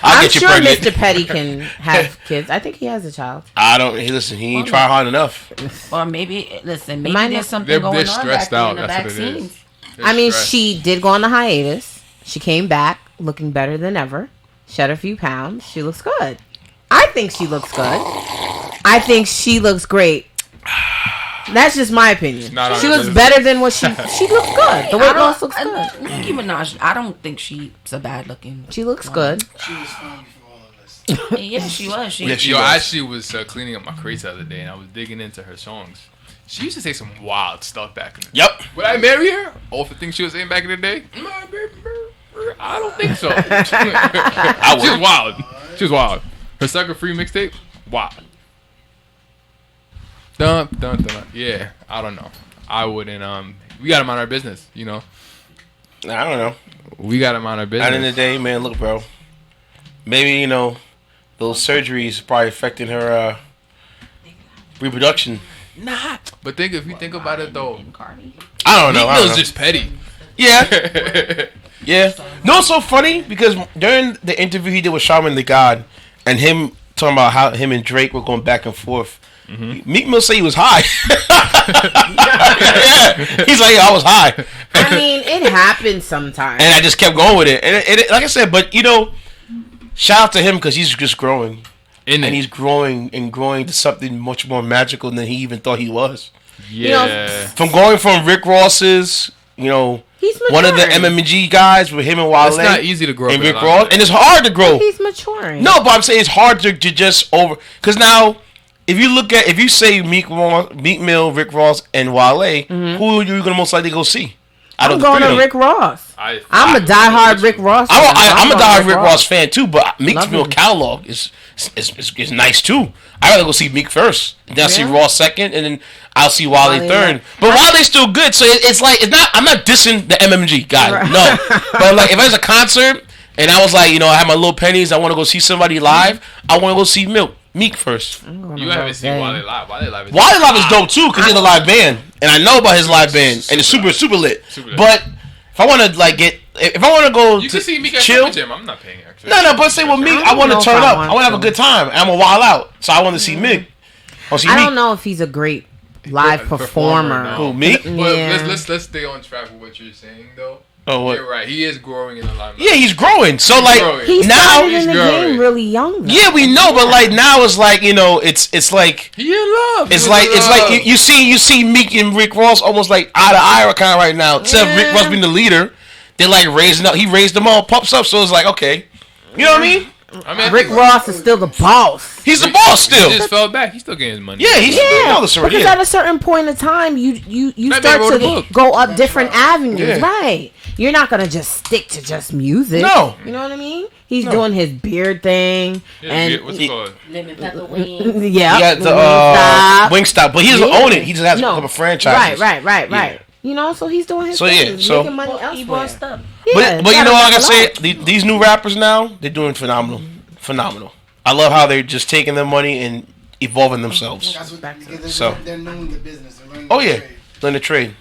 I'll get you sure pregnant. Mr. Petty can have kids. I think he has a child. I don't. Hey, listen, he ain't try hard enough. Or maybe there's something they're going on stressed back out. in the That's what it vaccines. is. I mean, she did go on the hiatus. She came back looking better than ever. Shed a few pounds. She looks good. I think she looks good. I think she looks great. That's just my opinion. She looks better than what she looks good. The weight loss looks good. Nicki Minaj, I don't think she's a bad looking. She looks good. She was fine before all of us. Yeah, she was. I actually was cleaning up my crates the other day, and I was digging into her songs. She used to say some wild stuff back in the day. Yep. Would I marry her? All the things she was saying back in the day? I don't think so. She was wild. She was wild. Her Sucker Free mixtape? Wild. Dun, dun, dun. Yeah, I don't know. I wouldn't. We got him on our business, you know. I don't know. We got him on our business. At the end of the day, man, look, bro. Maybe those surgeries probably affecting her reproduction. Nah, but if you think about it though, I don't know. Meek Mill's just petty. Yeah. Yeah. No, it's so funny because during the interview he did with Charlamagne the God and him talking about how him and Drake were going back and forth. Mm-hmm. Meek Mill said he was high. Yeah. He's like, I was high. I mean, it happens sometimes. And I just kept going with it. And it like I said, but shout out to him because he's just growing. And he's growing to something much more magical than he even thought he was. Yeah. From going from Rick Ross's, he's one of the MMG guys with him and Wale. It's not easy to grow up and Rick Ross, and it's hard to grow. He's maturing. No, but I'm saying it's hard to just because now if you say Meek Mill, Rick Ross, and Wale, who are you gonna most likely go see? I'm going to Rick Ross. I'm a diehard Rick Ross. I'm a diehard Rick Ross fan too, but Meek's Mill catalog is nice too. I'd rather go see Meek first, then I'll see Ross second, and then I'll see Wale third. But Wale's still good, so it's like I'm not dissing the MMG guy, no. But like if there's a concert and I was like, I have my little pennies, I want to go see somebody live, I want to go see Meek first. You haven't seen Wale live. Wale live is dope too because he's a live band, and I know about his live band, and it's super lit. But if I want to go, you can see Meek at chill. Gym. I'm not paying extra. No, but say with Meek, I want to turn up. I want to have a good time. I'm a wild out, so I want to see Meek. I don't know if he's a great live performer. Who, Meek? Well, let's stay on track with what you're saying though. Oh, what? You're right. He is growing in the limelight. Yeah, he's growing. So like He now started in the game really young. Though. Yeah, we know, but like now it's like it's like he in love. It's like you see Meek and Rick Ross almost like eye to eye kind of right now. Instead of Rick Ross being the leader, they're like raising up. He raised them all, pops up. So it's like okay, you know what I mean? Rick Ross is still the boss. He's the boss still. He just fell back. He's still getting his money. Yeah, he's because at a certain point in time, you start to go up different avenues, Yeah. right? You're not gonna just stick to just music. No. You know what I mean? He's doing his beard thing, and what's it called? Lemon pepper wings. Yeah, the Wingstop, but he doesn't own it. He just has a couple franchises. Right. You know, so he's doing his So, thing. yeah, so- making money elsewhere. Stuff. Yeah, But you know what I gotta say? These new rappers now, they're doing phenomenal. I love how they're just taking their money and evolving themselves. That's what So. they're knowing the business. They're learning Oh the yeah, trade. learn the trade.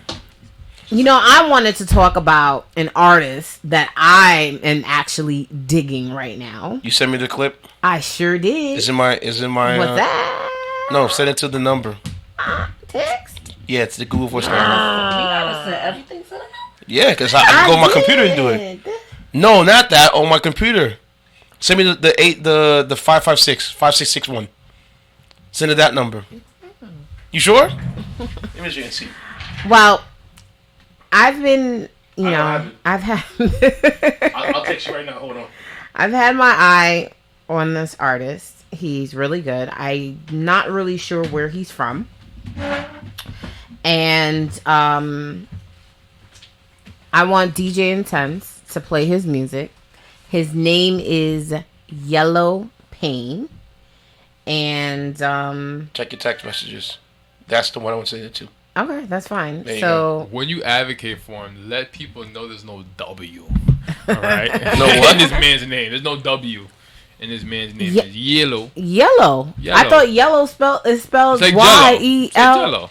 You know, I wanted to talk about an artist that I am actually digging right now. You send me the clip. I sure did. Is in my. What's that? No, send it to the number. Text? Yeah, it's the Google voice number. We gotta set everything for that. Yeah, because I can go on my computer and do it. No, not that. On my computer. Send me the 556-5661. Send it that number. You sure? Let me see. Well, I've been, I've had. I'll text you right now. Hold on. I've had my eye on this artist. He's really good. I'm not really sure where he's from. And I want DJ Intense to play his music. His name is YelloPain. And check your text messages. That's the one I want to send it to. Okay, that's fine. There you so when you advocate for him, let people know there's no W. All right. No what? In this man's name, there's no W. In this man's name, it's yellow. Yellow. I thought yellow spelled like YELLOW.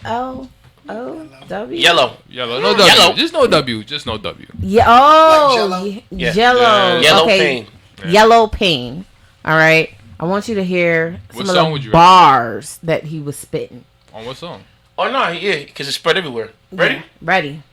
Yellow. No W. Yellow. Just no W. Just no W. Yeah. Oh, Yeah. Jello. Yellow Okay. Pain. YelloPain. All right. I want you to hear What some song of would the you bars that he was spitting. On what song? Oh no, yeah, because it's spread everywhere. Ready? Ready.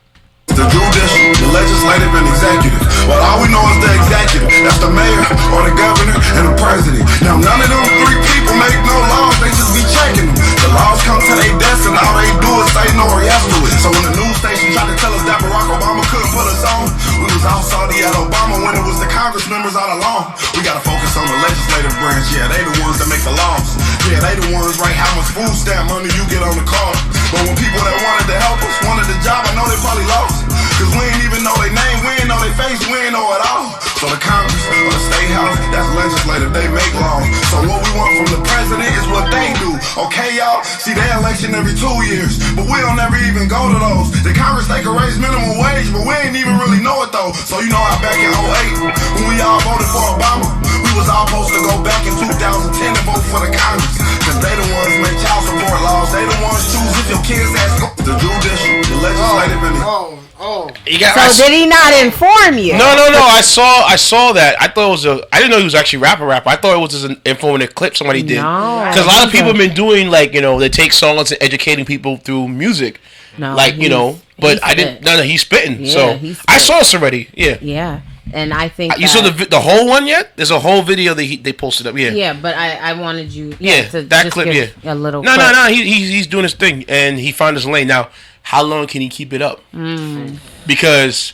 The judicial, the legislative, and executive. Well, all we know is the executive. That's the mayor, or the governor, and the president. Now, none of them three people make no laws. They just be checking them. The laws come to their desk, and all they do is say no or yes to it. So when the news station tried to tell us that Barack Obama couldn't put us on, we was all salty at Obama when it was the Congress members all along. We gotta focus on the legislative branch. Yeah, they the ones that make the laws. Yeah, they the ones write how much food stamp money you get on the card. But when people that wanted to help us wanted the job, I know they probably lost. Cause we ain't even know their name, we ain't know their face, we ain't know it all. So the Congress or the State House, that's legislative, they make laws. So what we want from the president is what they do. Okay, y'all? See, they election every 2 years, but we don't ever even go to those. The Congress, they can raise minimum wage, but we ain't even really know it though. So you know how back in 08, when we all voted for Obama, we was all supposed to go back in 2010 and vote for the Congress. Cause they the ones make child support laws, they the ones choose if your kids ask the judicial, the legislative, and the... Did he not inform you? No. I saw that. I thought it was I didn't know he was actually rapper. I thought it was just an informative clip somebody did. Because a lot of people have been doing they take songs and educating people through music. No, but I didn't. No, he's spitting. Yeah, so I saw this already. Yeah. Yeah, and I think you saw the whole one yet? There's a whole video that they posted up. Yeah. Yeah, but I wanted you. To that just clip. give Yeah. A little. No. He's doing his thing and he found his lane. Now, how long can he keep it up? Because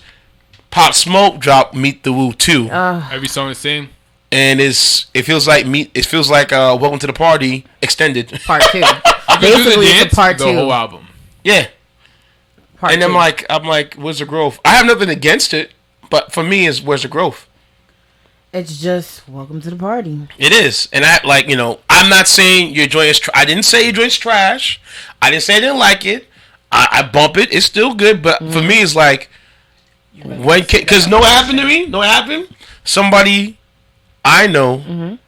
Pop Smoke dropped Meet the Woo 2. Every song the same. And it feels like Welcome to the Party extended part 2. Basically, it's a part 2. The whole album. Yeah. Part and 2. I'm like, where's the growth? I have nothing against it, but for me, where's the growth? It's just welcome to the party. It is, and I'm not saying your joint is. I didn't say your joint's trash. I didn't say I didn't like it. I bump it. It's still good, but for me, it's like because know what happened to me? Know what happened? Somebody I know.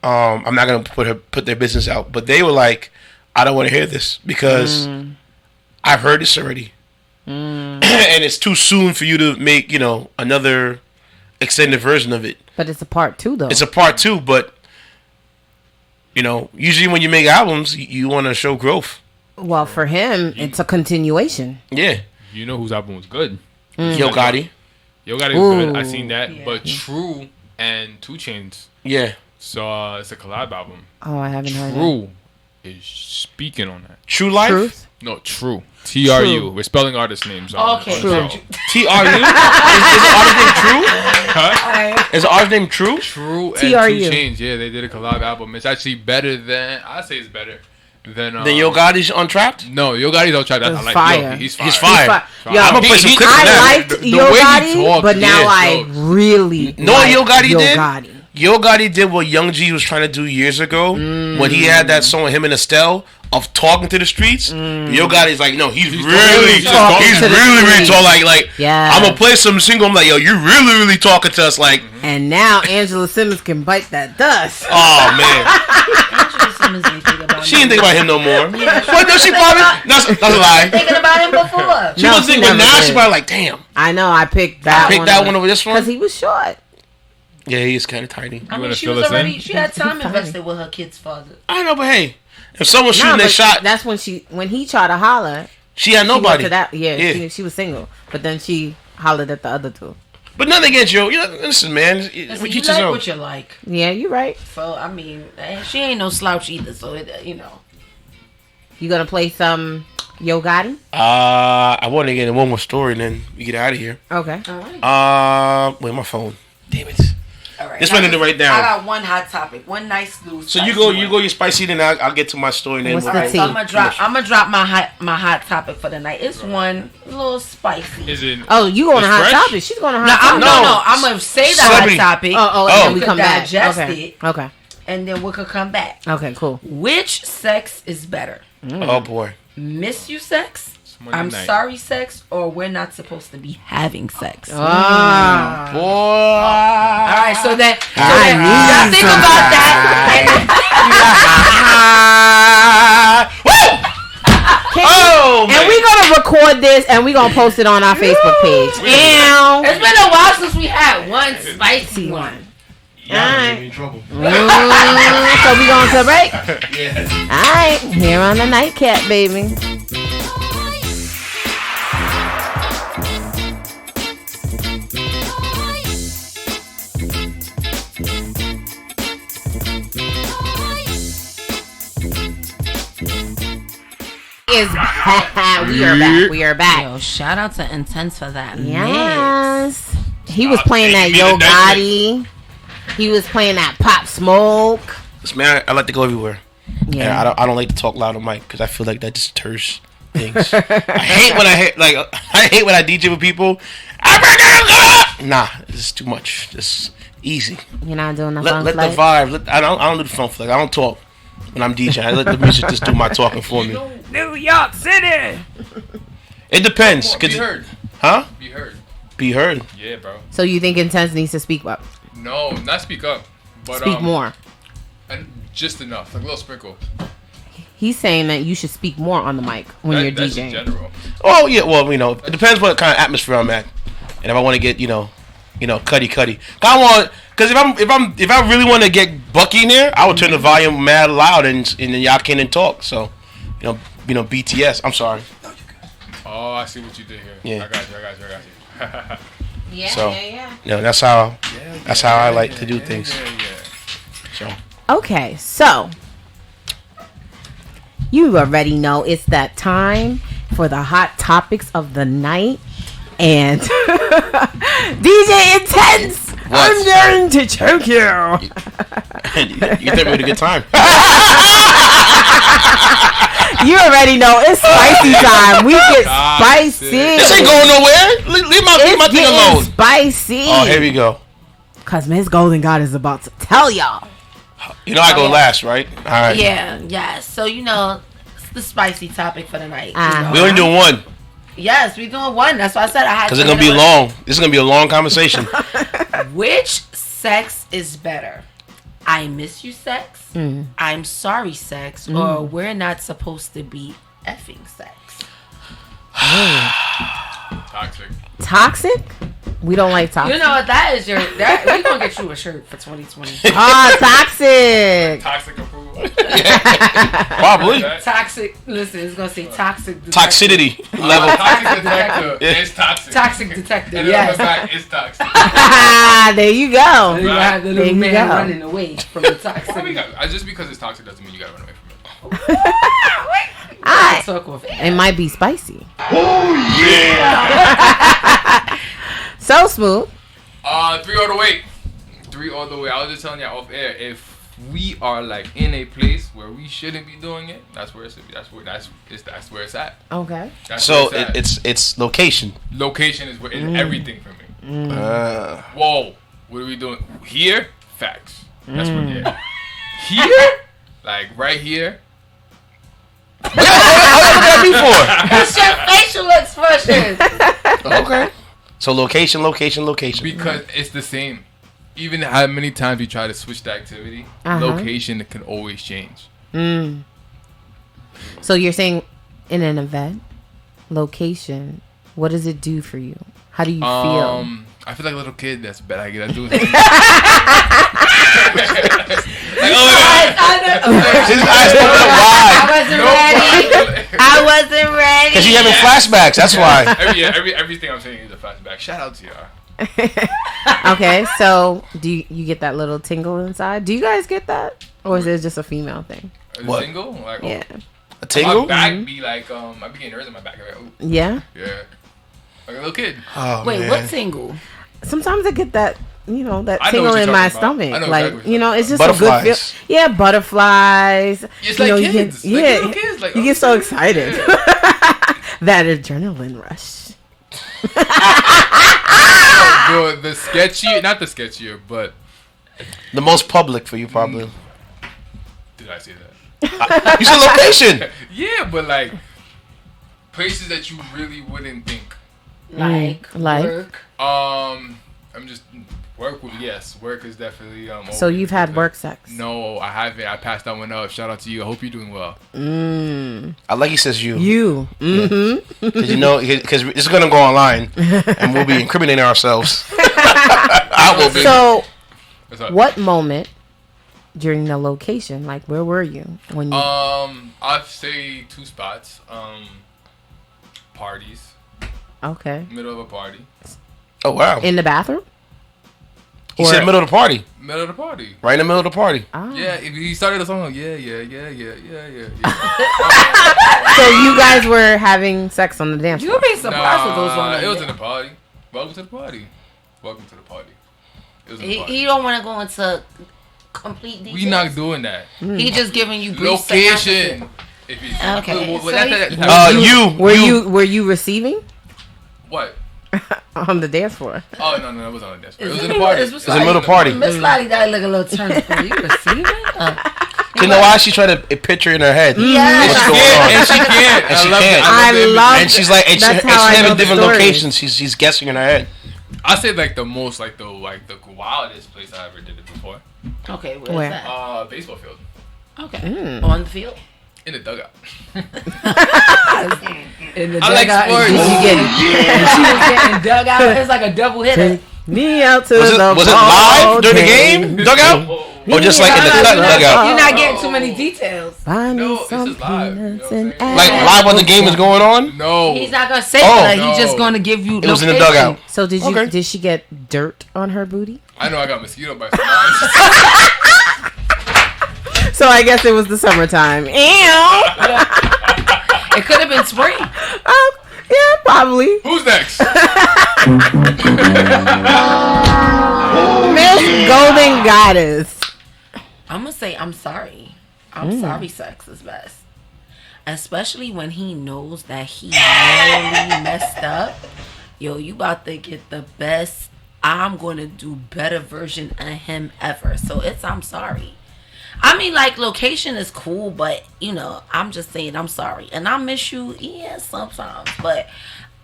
I'm not gonna put their business out, but they were like, I don't want to hear this because I've heard this already, and it's too soon for you to make another extended version of it. But it's a part 2 though. It's a part 2, but usually when you make albums, you want to show growth. Well, for him, it's a continuation. Yeah. You know whose album was good? Yo Gotti. Yo Gotti was good. I seen that. But True and 2 Chainz. Yeah. So it's a collab album. Oh, I haven't heard True is speaking on that. True Life? Truth? No, True. TRU. We're spelling artist names. Okay. TRU? Is the artist name True? Huh? Is the artist name True? True and 2 TRU. Chainz. Yeah, they did a collab album. It's actually better than, I say it's better than Yo Gotti's on Trapped? No, Yo Gotti's on Trapped. I like fire. Yo, he's fire. He's fire. Yo, I'm gonna play some clips of that. I liked Yo way he Gotti, talked, but now I really know what Yo Gotti did? Gotti. Yo Gotti did what Young G was trying to do years ago when he had that song with him and Estelle of talking to the streets. Yo Gotti's like, no, he's really talking. Like, yeah. I'm gonna play some single. I'm like, yo, you really talking to us, like. And now Angela Simmons can bite that dust. Oh man. She didn't think about him no more. What? No, she probably. That's a lie. Thinking about him before. She was thinking, but now she probably like, damn. I know. I picked that. One over this one because he was short. Yeah, he is kind of tiny. I mean, she was already. She had time invested with her kid's father. I know, but hey, if someone's shooting their shot, that's when he tried to holler. She had nobody. She was single, but then she hollered at the other two. But nothing against you. Listen, man. You like what you like. Yeah, you're right. So I mean, she ain't no slouch either. So you gonna play some Yo Gotti? I want to get in one more story, and then we get out of here. Okay. All right. Wait, my phone. Damn it. All right. This one to write down. I got one hot topic. One nice little. So you go your spicy, then I'll get to my story. Then so I'm gonna drop my hot topic for the night. It's one a little spicy. Is it? Oh, you going to hot topic? She's going to hot topic. No. I'm gonna say the hot topic. And then we come back. Digest it. Okay. And then we could come back. Okay, cool. Which sex is better? Oh boy. Miss you sex? I'm sorry sex, or we're not supposed to be having sex. Boy. All right, so then y'all think about that. And we're gonna record this and we're gonna post it on our Facebook page. It's been a while since we had one spicy one. Yeah, in trouble. So we going to break? Yes. Alright, here on the nightcap, baby. We are back. Yo, shout out to Intense for that. Yes. He was playing that Yo Gotti. He was playing that Pop Smoke. Man, I like to go everywhere. Yeah. And I don't like to talk loud on mic because I feel like that just deters things. I hate when I DJ with people. Nah, it's too much. Just easy. You're not doing the let the vibe. I don't do the funk flag. I don't talk when I'm DJing. I let the music just do my talking for me. New York City. It depends. Be heard. Huh? Be heard. Be heard. Yeah, bro. So you think Intense needs to speak up? No, not speak up, but speak more. And just enough, like a little sprinkle. He's saying that you should speak more on the mic when you're that's DJing. In general. Oh yeah, well it depends what kind of atmosphere I'm at, and if I want to get cutty. I want because if I really want to get Bucky in there, I would turn the volume mad loud and then y'all can't talk. So BTS. I'm sorry. Oh, I see what you did here. Yeah. I got you. Yeah. That's how I like to do things. So. Okay, so you already know it's that time for the hot topics of the night, and DJ Intense, I'm going to choke you. You think we had a good time? You already know it's spicy time. We get spicy. This ain't going nowhere. Leave my thing alone. Spicy. Oh, here we go. Cause Miss Golden God is about to tell y'all. I go last, right? All right. Yeah. So it's the spicy topic for the night. We only doing one. Yes, we doing one. That's why I said I had. Because it's gonna be long. This is gonna be a long conversation. Which sex is better? I miss you sex, I'm sorry sex, or we're not supposed to be effing sex. Toxic. Toxic? We don't like toxic. You know what? That is your. We gonna get you a shirt for 2020. Ah, toxic. Toxic approval. Probably. Toxic. Listen, it's gonna say toxic. Toxicity level. Toxic detector. It's toxic. Toxic detector. And Yes. on the back, it's toxic. There you go. You have the little man running away from the toxic. Just because it's toxic doesn't mean you gotta run away from it. It might be spicy. Oh yeah. So smooth. 3 all the way. 3 all the way. I was just telling you off air, if we are like in a place where we shouldn't be doing it, that's where it's at. Okay. That's So where it's at. it's location. Location is everything for me. Whoa, what are we doing here? Facts. That's what. Yeah. Here, like right here. What would that be for? It's your facial expression. Okay. So location. Because it's the same. Even how many times you try to switch the activity, location can always change. So you're saying in an event, location, what does it do for you? How do you feel? I feel like a little kid that's bad. I get do it. His eyes open up wide. I wasn't ready. Because you having flashbacks. That's why. Everything I'm saying is a flashback. Shout out to y'all. Okay, so do you get that little tingle inside? Do you guys get that, or is it just a female thing? A tingle? Like, yeah. A tingle? My back be like I be getting nerves in my back. Like, yeah. Yeah. Like a little kid. Oh, wait, man. what tingle? Sometimes I get that, that I know tingle what in you're my talking about. stomach. I know Like, exactly it's just Butterflies. a good feel. Yeah, butterflies. It's like you kids. Get, Like yeah, little kids. Like, you get so excited. That adrenaline rush. The sketchy, not the sketchier, but the most public for you, probably. Did I say that? You said location. Yeah, but like places that you really wouldn't think. Like work. I'm just work. Yes, work is definitely. So you've had work sex? No, I haven't. I passed that one up. Shout out to you. I hope you're doing well. I like he says you. You. Mm-hmm. Because it's gonna go online, and we'll be incriminating ourselves. I will be. So, what moment during the location? Like, where were you when you? I'd say 2 spots. Parties. Okay. Middle of a party. Oh wow. In the bathroom? He said middle of the party. Middle of the party. Right in the middle of the party. Oh. Yeah, if he started a song, yeah. So you guys were having sex on the dance floor? You'll be surprised with those ones. It was in the party. Welcome to the party. Welcome to the party. It was in the party. He don't want to go into complete details. We not doing that. He just giving you brief location. If you, okay. Were you receiving? What? On the dance floor. Oh no, it was on the dance floor. It was in the party. It was in the middle of the party. Miss Lottie that look a little turned. You receiving? You know why she tried to picture in her head? Yeah, what's going on. And she can't. And she can't. I love it. And she's like, and she's having different locations. She's guessing in her head. I said like the most, like the wildest place I ever did it before. Okay, where's that? Baseball field. Okay, on the field. In the dugout. In the I like dugout. sports. She was getting dug out. It's like a double hitter. Me out to was it live during the game? Dugout? Or just like in the dugout? You're not getting too many details. No, it's just live. You know what I'm saying? Like live when the game is going on? No. He's not gonna say that. He's just gonna give you. It was in the dugout. So did she get dirt on her booty? I know I got mosquito bites. So I guess it was the summertime. Ew. It could have been spring. Yeah, probably. Who's next? Miss Golden Goddess. I'm gonna say I'm sorry. I'm sorry. Sex is best, especially when he knows that he really messed up. Yo, you about to get the best. I'm gonna do better version of him ever. So I'm sorry. I mean, like, location is cool, but, I'm just saying I'm sorry. And I miss you, sometimes. But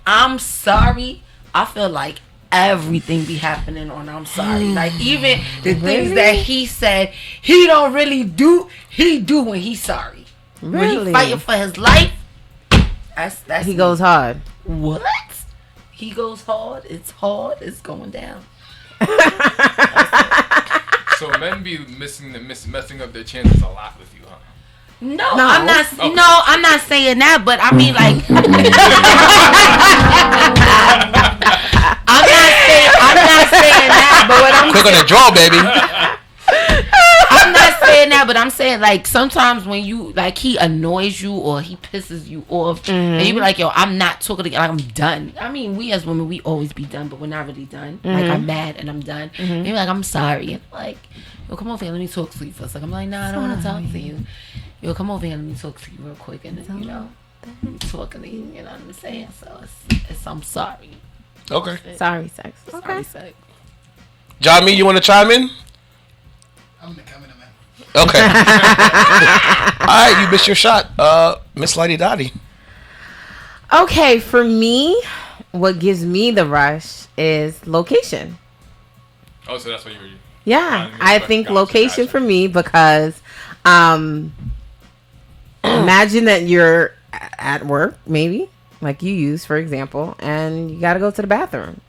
I'm sorry. I feel like everything be happening on I'm sorry. Like, even the things that he said he don't really do, he do when he's sorry. Really? When he fighting for his life, that's he goes hard. What? he goes hard, it's going down. So men be messing up their chances a lot with you, huh? No, I'm not. Okay. No, I'm not saying that. But I mean, like, I'm not saying that. But what I'm quick on the draw, baby. I'm not saying that, but I'm saying like sometimes when you like he annoys you or he pisses you off, and you be like, yo, I'm not talking to you, like I'm done. I mean, we as women, we always be done, but we're not really done. Like I'm mad and I'm done. And you're like, I'm sorry. And like, yo, come over here, let me talk to you first. Like I'm like, nah, I don't want to talk to you. Yo, come over here, let me talk to you real quick, and then, you know, talking to you, you know what I'm saying? So it's I'm sorry. Okay. Sorry, sex. Okay. Sorry, sex. John, you want to chime in? I'm gonna come in a minute. Okay. All right, you missed your shot, Miss Lady Dottie. Okay, for me, what gives me the rush is location. Oh, so that's what you were. Yeah, I think location for me because imagine that you're at work, maybe like you use, for example, and you got to go to the bathroom,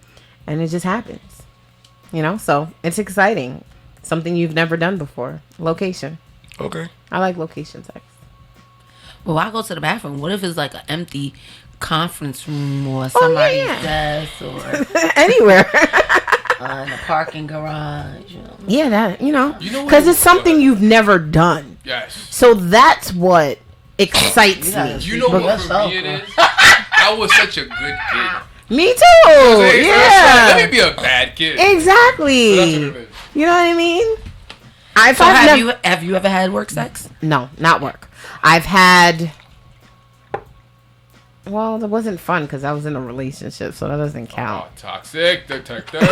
and it just happens, you know. So it's exciting, something you've never done before. Location. Okay. I like location sex. Well, why go to the bathroom? What if it's like an empty conference room or somebody's desk or anywhere? In a parking garage. You know? Yeah, that, you know, because it's something you've never done. Yes. So that's what excites me. You know what for me it is? I was such a good kid. Me too. Yeah. Let me be a bad kid. Exactly. So that's what it is. You know what I mean? Have you ever had work sex? No, not work. I've had. Well, that wasn't fun because I was in a relationship, so that doesn't count. Oh, toxic detector. But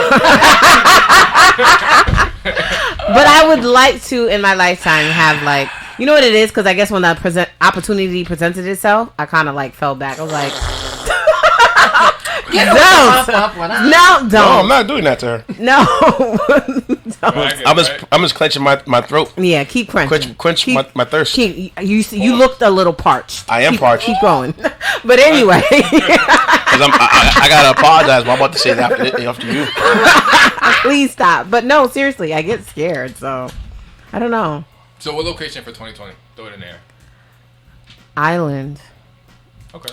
I would like to, in my lifetime, have like, you know what it is? Because I guess when the opportunity presented itself, I kind of like fell back. I was like, don't. No, I'm not doing that to her. No. I'm just clenching my throat. Yeah, keep crunching. Quench my thirst. You looked a little parched. I am parched. Keep going. But anyway. I got to apologize. But I'm about to say that after you. Please stop. But no, seriously, I get scared. So, I don't know. So what location for 2020? Throw it in there. Island. Okay.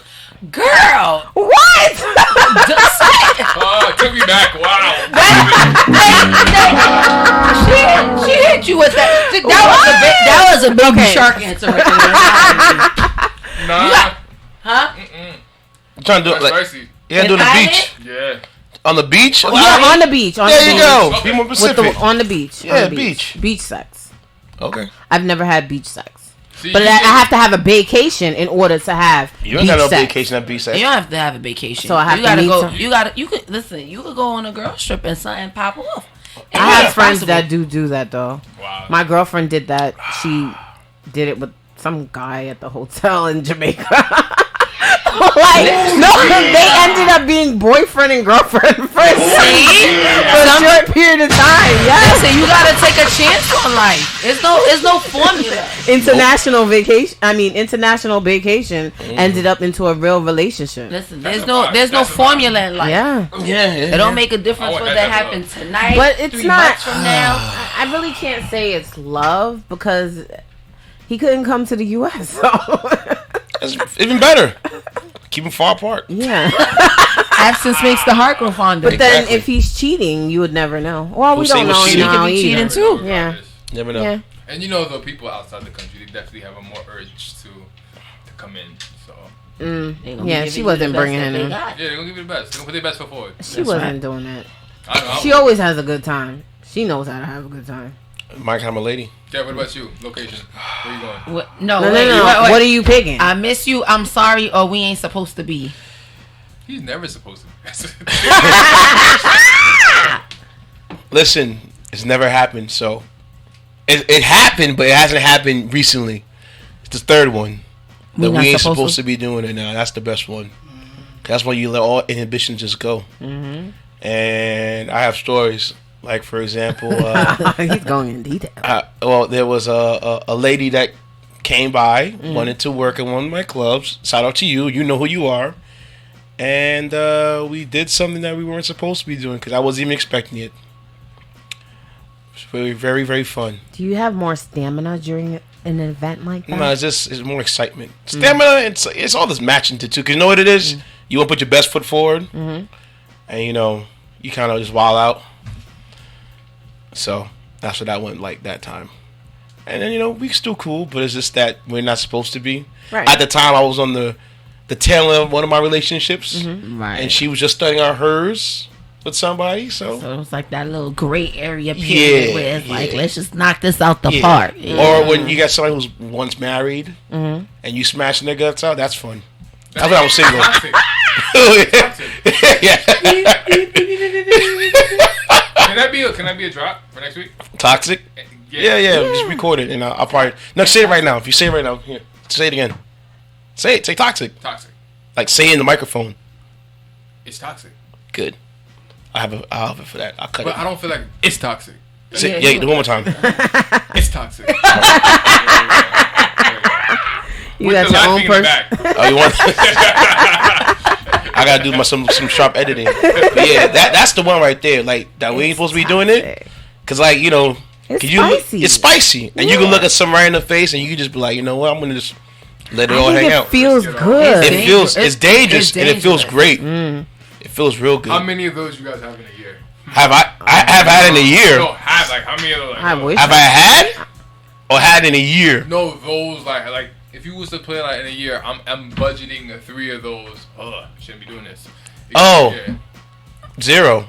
Girl! What? Oh, it took me back. Wow. She hit you with that. That was a big shark answer right there. Nah. Huh? I'm trying to do it like spicy. Yeah, do the beach. Yeah. On the beach? Yeah, on the beach. There you go. Be more specific. On the beach. Yeah, on the beach. Beach sex. Okay. I've never had beach sex. See, but I have to have a vacation in order to have. You don't got no vacation at beach sex. You don't have to have a vacation. So I have you gotta to go. some. You could listen. You could go on a girl trip and something pop off. I have friends that do that though. Wow. My girlfriend did that. She did it with some guy at the hotel in Jamaica. Like, no, they ended up being boyfriend and girlfriend for a short period of time. Yes, so you gotta take a chance on life. It's no formula. International vacation ended up into a real relationship. Listen, there's no formula in life. Yeah. It don't make a difference what that happened tonight. But it's 3 not. months from now. I really can't say it's love because he couldn't come to the U.S. So it's even better. Keep them far apart. Yeah. Absence makes the heart grow fonder. But then if he's cheating, you would never know. Well, we don't know. He could be cheating too. Yeah. Never know. Yeah. And you know, the people outside the country, they definitely have a more urge to come in. So. Yeah, she wasn't bringing him in. Yeah, they're gonna give you the best. They're gonna put their best foot forward. She wasn't doing that. I She always has a good time. She knows how to have a good time. Mike, I'm a lady. Yeah, what about you? Location. Where you going? No. Wait. What are you picking? I miss you. I'm sorry, or we ain't supposed to be. He's never supposed to be. Listen, it's never happened. So it happened, but it hasn't happened recently. It's the third one that we ain't supposed to be doing it now. That's the best one. That's when you let all inhibitions just go. Mm-hmm. And I have stories. Like, for example, he's going in detail. Well, there was a lady that came by, wanted to work in one of my clubs. Shout out to you. You know who you are. And we did something that we weren't supposed to be doing because I wasn't even expecting it. It was very, very, very fun. Do you have more stamina during an event like that? No, it's more excitement. Stamina, it's all this matching to too. Because you know what it is? You want to put your best foot forward. And, you know, you kind of just wild out. So that's what that went like that time. And then, you know, we still cool, but it's just that we're not supposed to be. Right. At the time, I was on the tail end of one of my relationships. Right. And she was just starting on hers with somebody, so it was like that little gray area period where it's like, let's just knock this out the park. Or when you got somebody who's once married and you smashing their guts out, that's fun. That's when I was single. Can that be a drop for next week? Toxic? Yeah. Just record it and I'll probably say it right now. If you say it right now, here, say it again. Say it. Say toxic. Toxic. Like say it in the microphone. It's toxic. Good. I'll have it for that. I'll cut but it. I don't feel like it's toxic. Say, do one more time. It's toxic. You got your own person. Oh, you want? I gotta do some sharp editing. But yeah, that's the one right there. Like that we ain't supposed to be doing it. Cause like you know, it's spicy, and you can look at some right in the face, and you can just be like, you know what, I'm gonna just let it all hang out. It feels good. It's dangerous, and it feels great. It feels real good. How many of those you guys have in a year? Have I have had in a year? No, have like how many of those? Like, have I had or had in a year? No, those like if you was to play like in a year, I'm budgeting 3 of those. Shouldn't be doing this. Zero.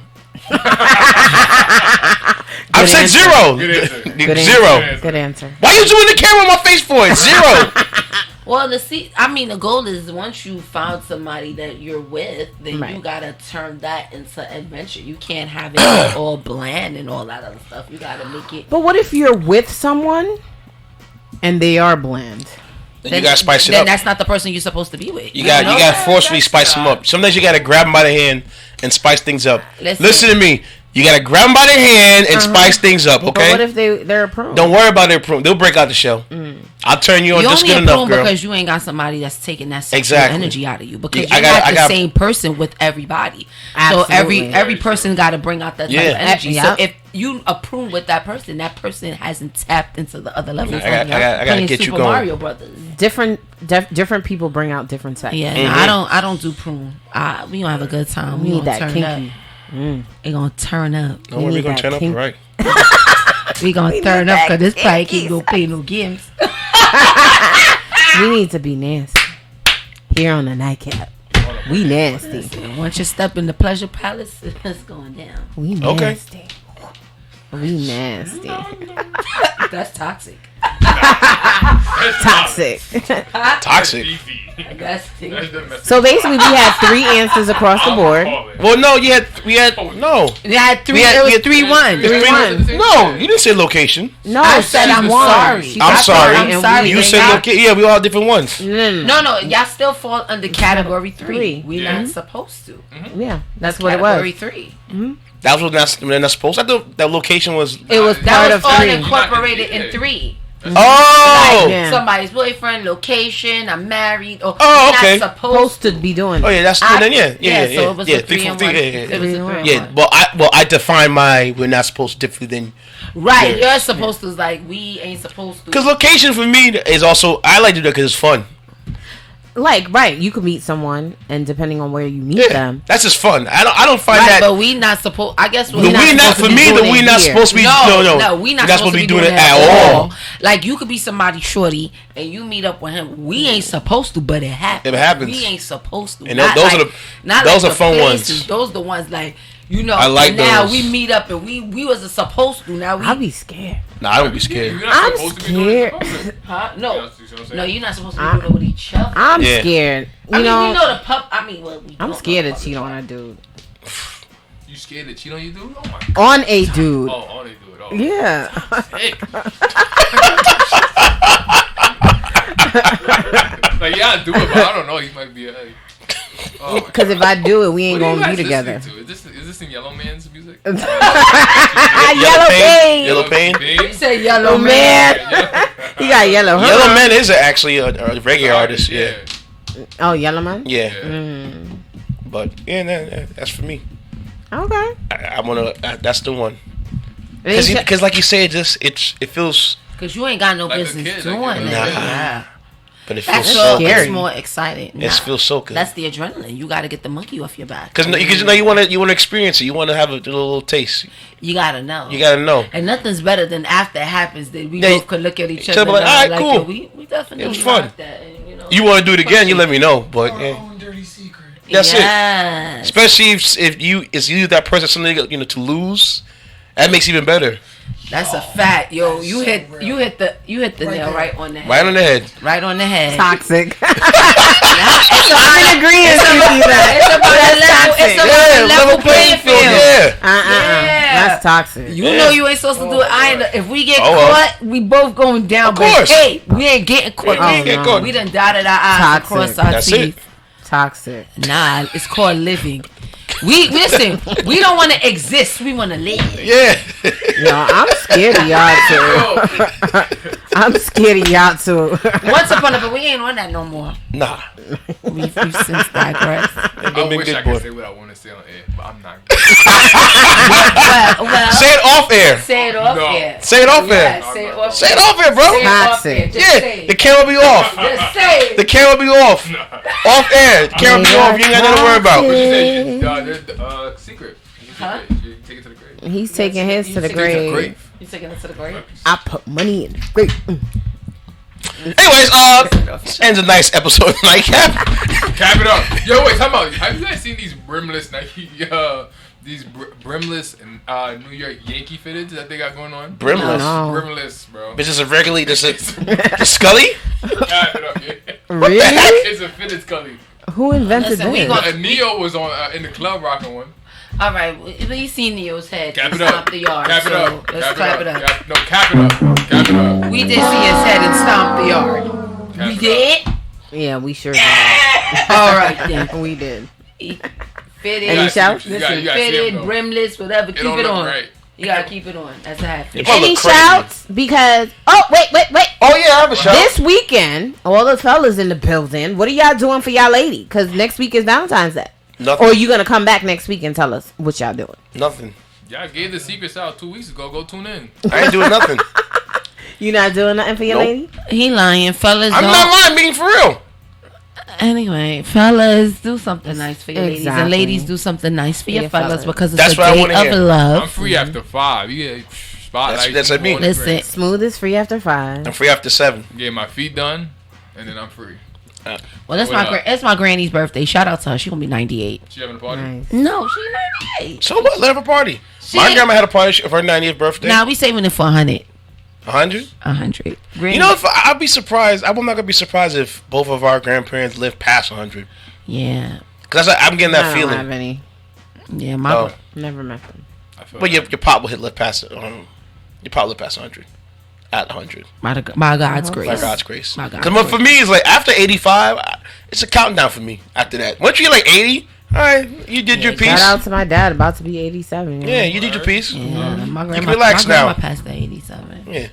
I've said zero. Good answer. Why you doing the camera on my face for it? Zero. Well, the goal is once you found somebody that you're with, then you gotta turn that into adventure. You can't have it all bland and all that other stuff. You gotta make it. But what if you're with someone and they are bland? Then you gotta spice it up. Then that's not the person you're supposed to be with. You gotta forcefully spice them up. Sometimes you gotta grab them by the hand and spice things up. Listen to me. You gotta grab them by the hand and spice things up, okay? But what if they're a prune? Don't worry about their prune. They'll break out the shell. I'll turn you on just good enough, girl. Because you ain't got somebody that's taking that sexual energy out of you. Because you're not the same person with everybody. Absolutely. So every person got to bring out that type of energy. So if you a prune with that person hasn't tapped into the other levels. I gotta get you going. Mario Brothers. Different people bring out different sex. Yeah, I don't do prune. We gonna have a good time. We need that kinky. Up. We gonna turn up. We gonna turn up, right? We gonna turn up because this probably can't go play no games. We need to be nasty here on the nightcap. We nasty. Once you step in the pleasure palace, it's going down. We nasty. We nasty. That's toxic. Toxic. Toxic. So basically, we had 3 answers across the board. Well, no, we had no. You had 3. We had 3-1. 3-1. No, you didn't say location. No, I said I'm sorry. I'm sorry. You said location. Yeah, we all have different ones. No. Y'all still fall under category 3. We not supposed to. Yeah, that's what it was. Category 3. That was not supposed. I thought that location was. It was part of 3. Incorporated in 3. Oh, like somebody's boyfriend, location, I'm married, or okay. not supposed to be doing. Oh yeah, that's then yeah. So it was a 3 and 1. It was a 3 and 1. I define my we're not supposed to differently than. Right, you're supposed to like we ain't supposed to. Because location for me is also I like to do that because it's fun. Like you could meet someone, and depending on where you meet them, that's just fun. I don't find that. But we not supposed. I guess we not for me. That we not supposed to be. No. We not supposed to be doing it at all. Like you could be somebody shorty, and you meet up with him. We ain't supposed to, but it happens. It happens. We ain't supposed to. And those are the fun ones. Those are the ones like. You know, I like now those. we meet up and we wasn't supposed to. Now I'll be scared. No, I don't be scared. I'm scared. Huh? No, you're not supposed to be doing it with each other. I'm scared. We know the pup. I'm scared to cheat on a dude. You scared to cheat on your dude? Oh my God. On a dude. Oh, on a dude. Oh. Yeah. Like I do it, but I don't know. He might be. Because if I do it, we ain't gonna be together. Is this in Yellow Man's music? YelloPain. YelloPain. He said Yellow Man. He got yellow. Yellow Man is actually a reggae artist. Yeah. Oh, Yellow Man. Yeah. But yeah, that's for me. Okay. I wanna. That's the one. Because like you said, it feels. Because you ain't got no like business doing that. Nah. But it feels That's so scary. good. It's more exciting. It feels so good. That's the adrenaline. You got to get the monkey off your back. Because you want to experience it. You want to have a little taste. You gotta know. You gotta know. And nothing's better than after it happens that we both could look at each other. Like, all right, cool. We definitely it was fun. that. And, you want to do it again? You let me know. But Dirty secret. That's it. Especially if you that person something to lose, that makes it even better. That's a fact, yo. You hit the nail right on the head. Right on the head. Right on the head. Toxic. I'm in agreement with that. It's about a level playing field. Yeah. That's toxic. You know you ain't supposed to do it. If we get caught, we both going down. Of course. But hey, we ain't getting caught. Caught. We done dotted our I's and crossed our teeth. Toxic. Nah, it's called living. We don't want to exist. We want to live. Yeah. Yo, I'm scared of y'all too. I'm scared of y'all too. Once upon a time, we ain't on that no more. Nah. We've since digressed. I wish I could say what I want to say on air, but I'm not. well, say it off air. Say it off air. Say it off air. Say it off air, bro. Toxic. Yeah, the camera be off. Just say it. The camera be off. Off air. The camera be off. You ain't got nothing to worry about. What you say? Secret. You take it to the grave. He's taking his to the grave. You taking it to the grave? I put money in the grave. Anyways, ends a nice episode of Nightcap. Cap it up. Yo, wait, talk about. Have you guys seen these brimless Nike? Brimless New York Yankee fitteds that they got going on? Brimless? No. Brimless, bro. This is a regularly, this is Scully? Cap it up, yeah. Really? It's a fitted Scully. Who invented this? Neo was on in the club rocking one. All right, we seen Neo's head. Cap it stomp up. the yard. Cap it up. Let's clap it up. Cap it up. Cap it up. We did see his head and stomp the yard. Cap We it did? Yeah, we sure did. All right, then. We did. Fitted. Any shouts? Listen, fitted, brimless, whatever. Keep it on. Right. You gotta keep it on. That's a happy. Any shouts? Because wait. Oh yeah, I have a shout. This weekend, all the fellas in the building. What are y'all doing for y'all lady? Because next week is Valentine's Day. Nothing. Or are you gonna come back next week and tell us what y'all doing? Nothing. Y'all gave the secrets out 2 weeks ago. Go tune in. I ain't doing nothing. You not doing nothing for your lady? He lying, fellas. I'm not lying, being for real. Anyway, fellas, do something nice for your ladies, and ladies, do something nice for your fellas because it's a day of love. I'm free after 5. You get spotlight. That's what I mean. Listen, Smooth is free after 5. I'm free after 7. Get my feet done, and then I'm free. Well, that's my granny's birthday. Shout out to her. She gonna be 98. She having a party? Nice. No, she 98. So what? Let her have a party. My grandma had a party for her 90th birthday. Nah, we saving it for 100. 100? 100. You know, I'd be surprised. I'm not gonna be surprised if both of our grandparents live past 100. Yeah. Cause I'm getting that feeling. I don't have any. Yeah, my never met them. But your pop will live past it. Your pop live past 100. At 100. By God's grace. By God's grace. By God's Because for me, it's like after 85, it's a countdown for me. After that, once you get like 80, all right, you did your piece. Shout out to my dad, about to be 87. Yeah, you did your piece. Yeah, my grandma, you can relax my grandma now. passed the 87. Yeah.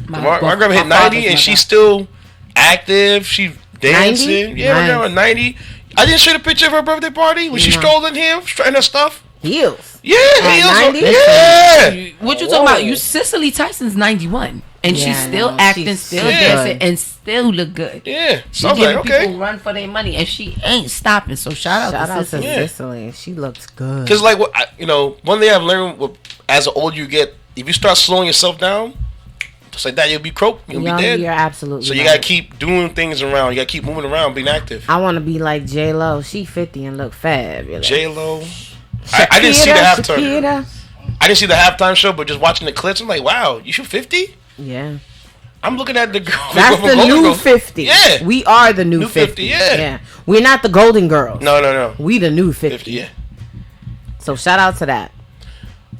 My grandma hit 90 and she's still active. She's dancing. 90? Yeah, my Nice. grandma 90. I didn't show the picture of her birthday party when she strolling here, strutting her stuff. Heels. Yeah, heels. 90? Yeah. What you talking about? You Cicely Tyson's 91. And she's still acting, she's still good. dancing, and still look good. Yeah. She So I was giving like, okay. people run for their money, and she ain't stopping. So shout out to Cicely. Cicely. She looks good. Because, like, one thing I've learned as the older you get, if you start slowing yourself down, just like that, you'll be croaked. You'll be dead. You're absolutely So you right. got to keep doing things around. You got to keep moving around, being active. I want to be like J-Lo. She 50 and look fabulous. J-Lo. I didn't see the halftime. Shakira. I didn't see the halftime show, but just watching the clips, I'm like, wow, you shoot 50? Yeah. I'm looking at the girl. That's the new 50. Yeah. We are the new 50. Yeah. We're not the Golden Girls. No. We the new 50. Yeah. So shout out to that.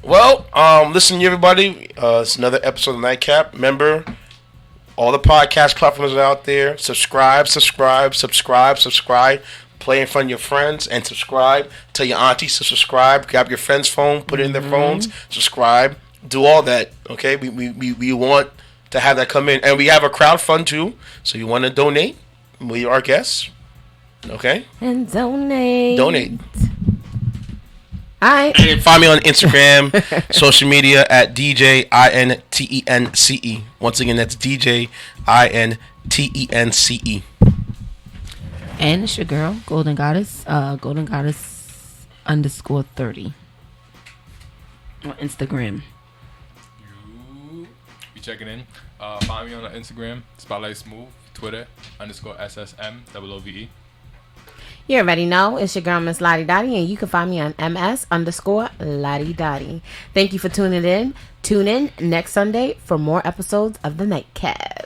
Well, listen, everybody. It's another episode of Nightcap. Remember, all the podcast platforms are out there. Subscribe. Play in front of your friends and subscribe. Tell your aunties to subscribe. Grab your friend's phone, put it in their phones. Subscribe. Do all that. Okay. We want to have that come in, and we have a crowdfund too. So you want to donate? We are guests. Okay. And donate. All right. And find me on Instagram, social media at DJINTENCE. Once again, that's DJINTENCE. And it's your girl, Golden Goddess, Golden Goddess _30 on Instagram. You checking in? Find me on Instagram, Spotlight Smooth, Twitter _SSM_OOVE. You already know it's your girl Miss Lottie Dottie, and you can find me on MS_Lottie Dottie. Thank you for tuning in. Tune in next Sunday for more episodes of the Nightcap.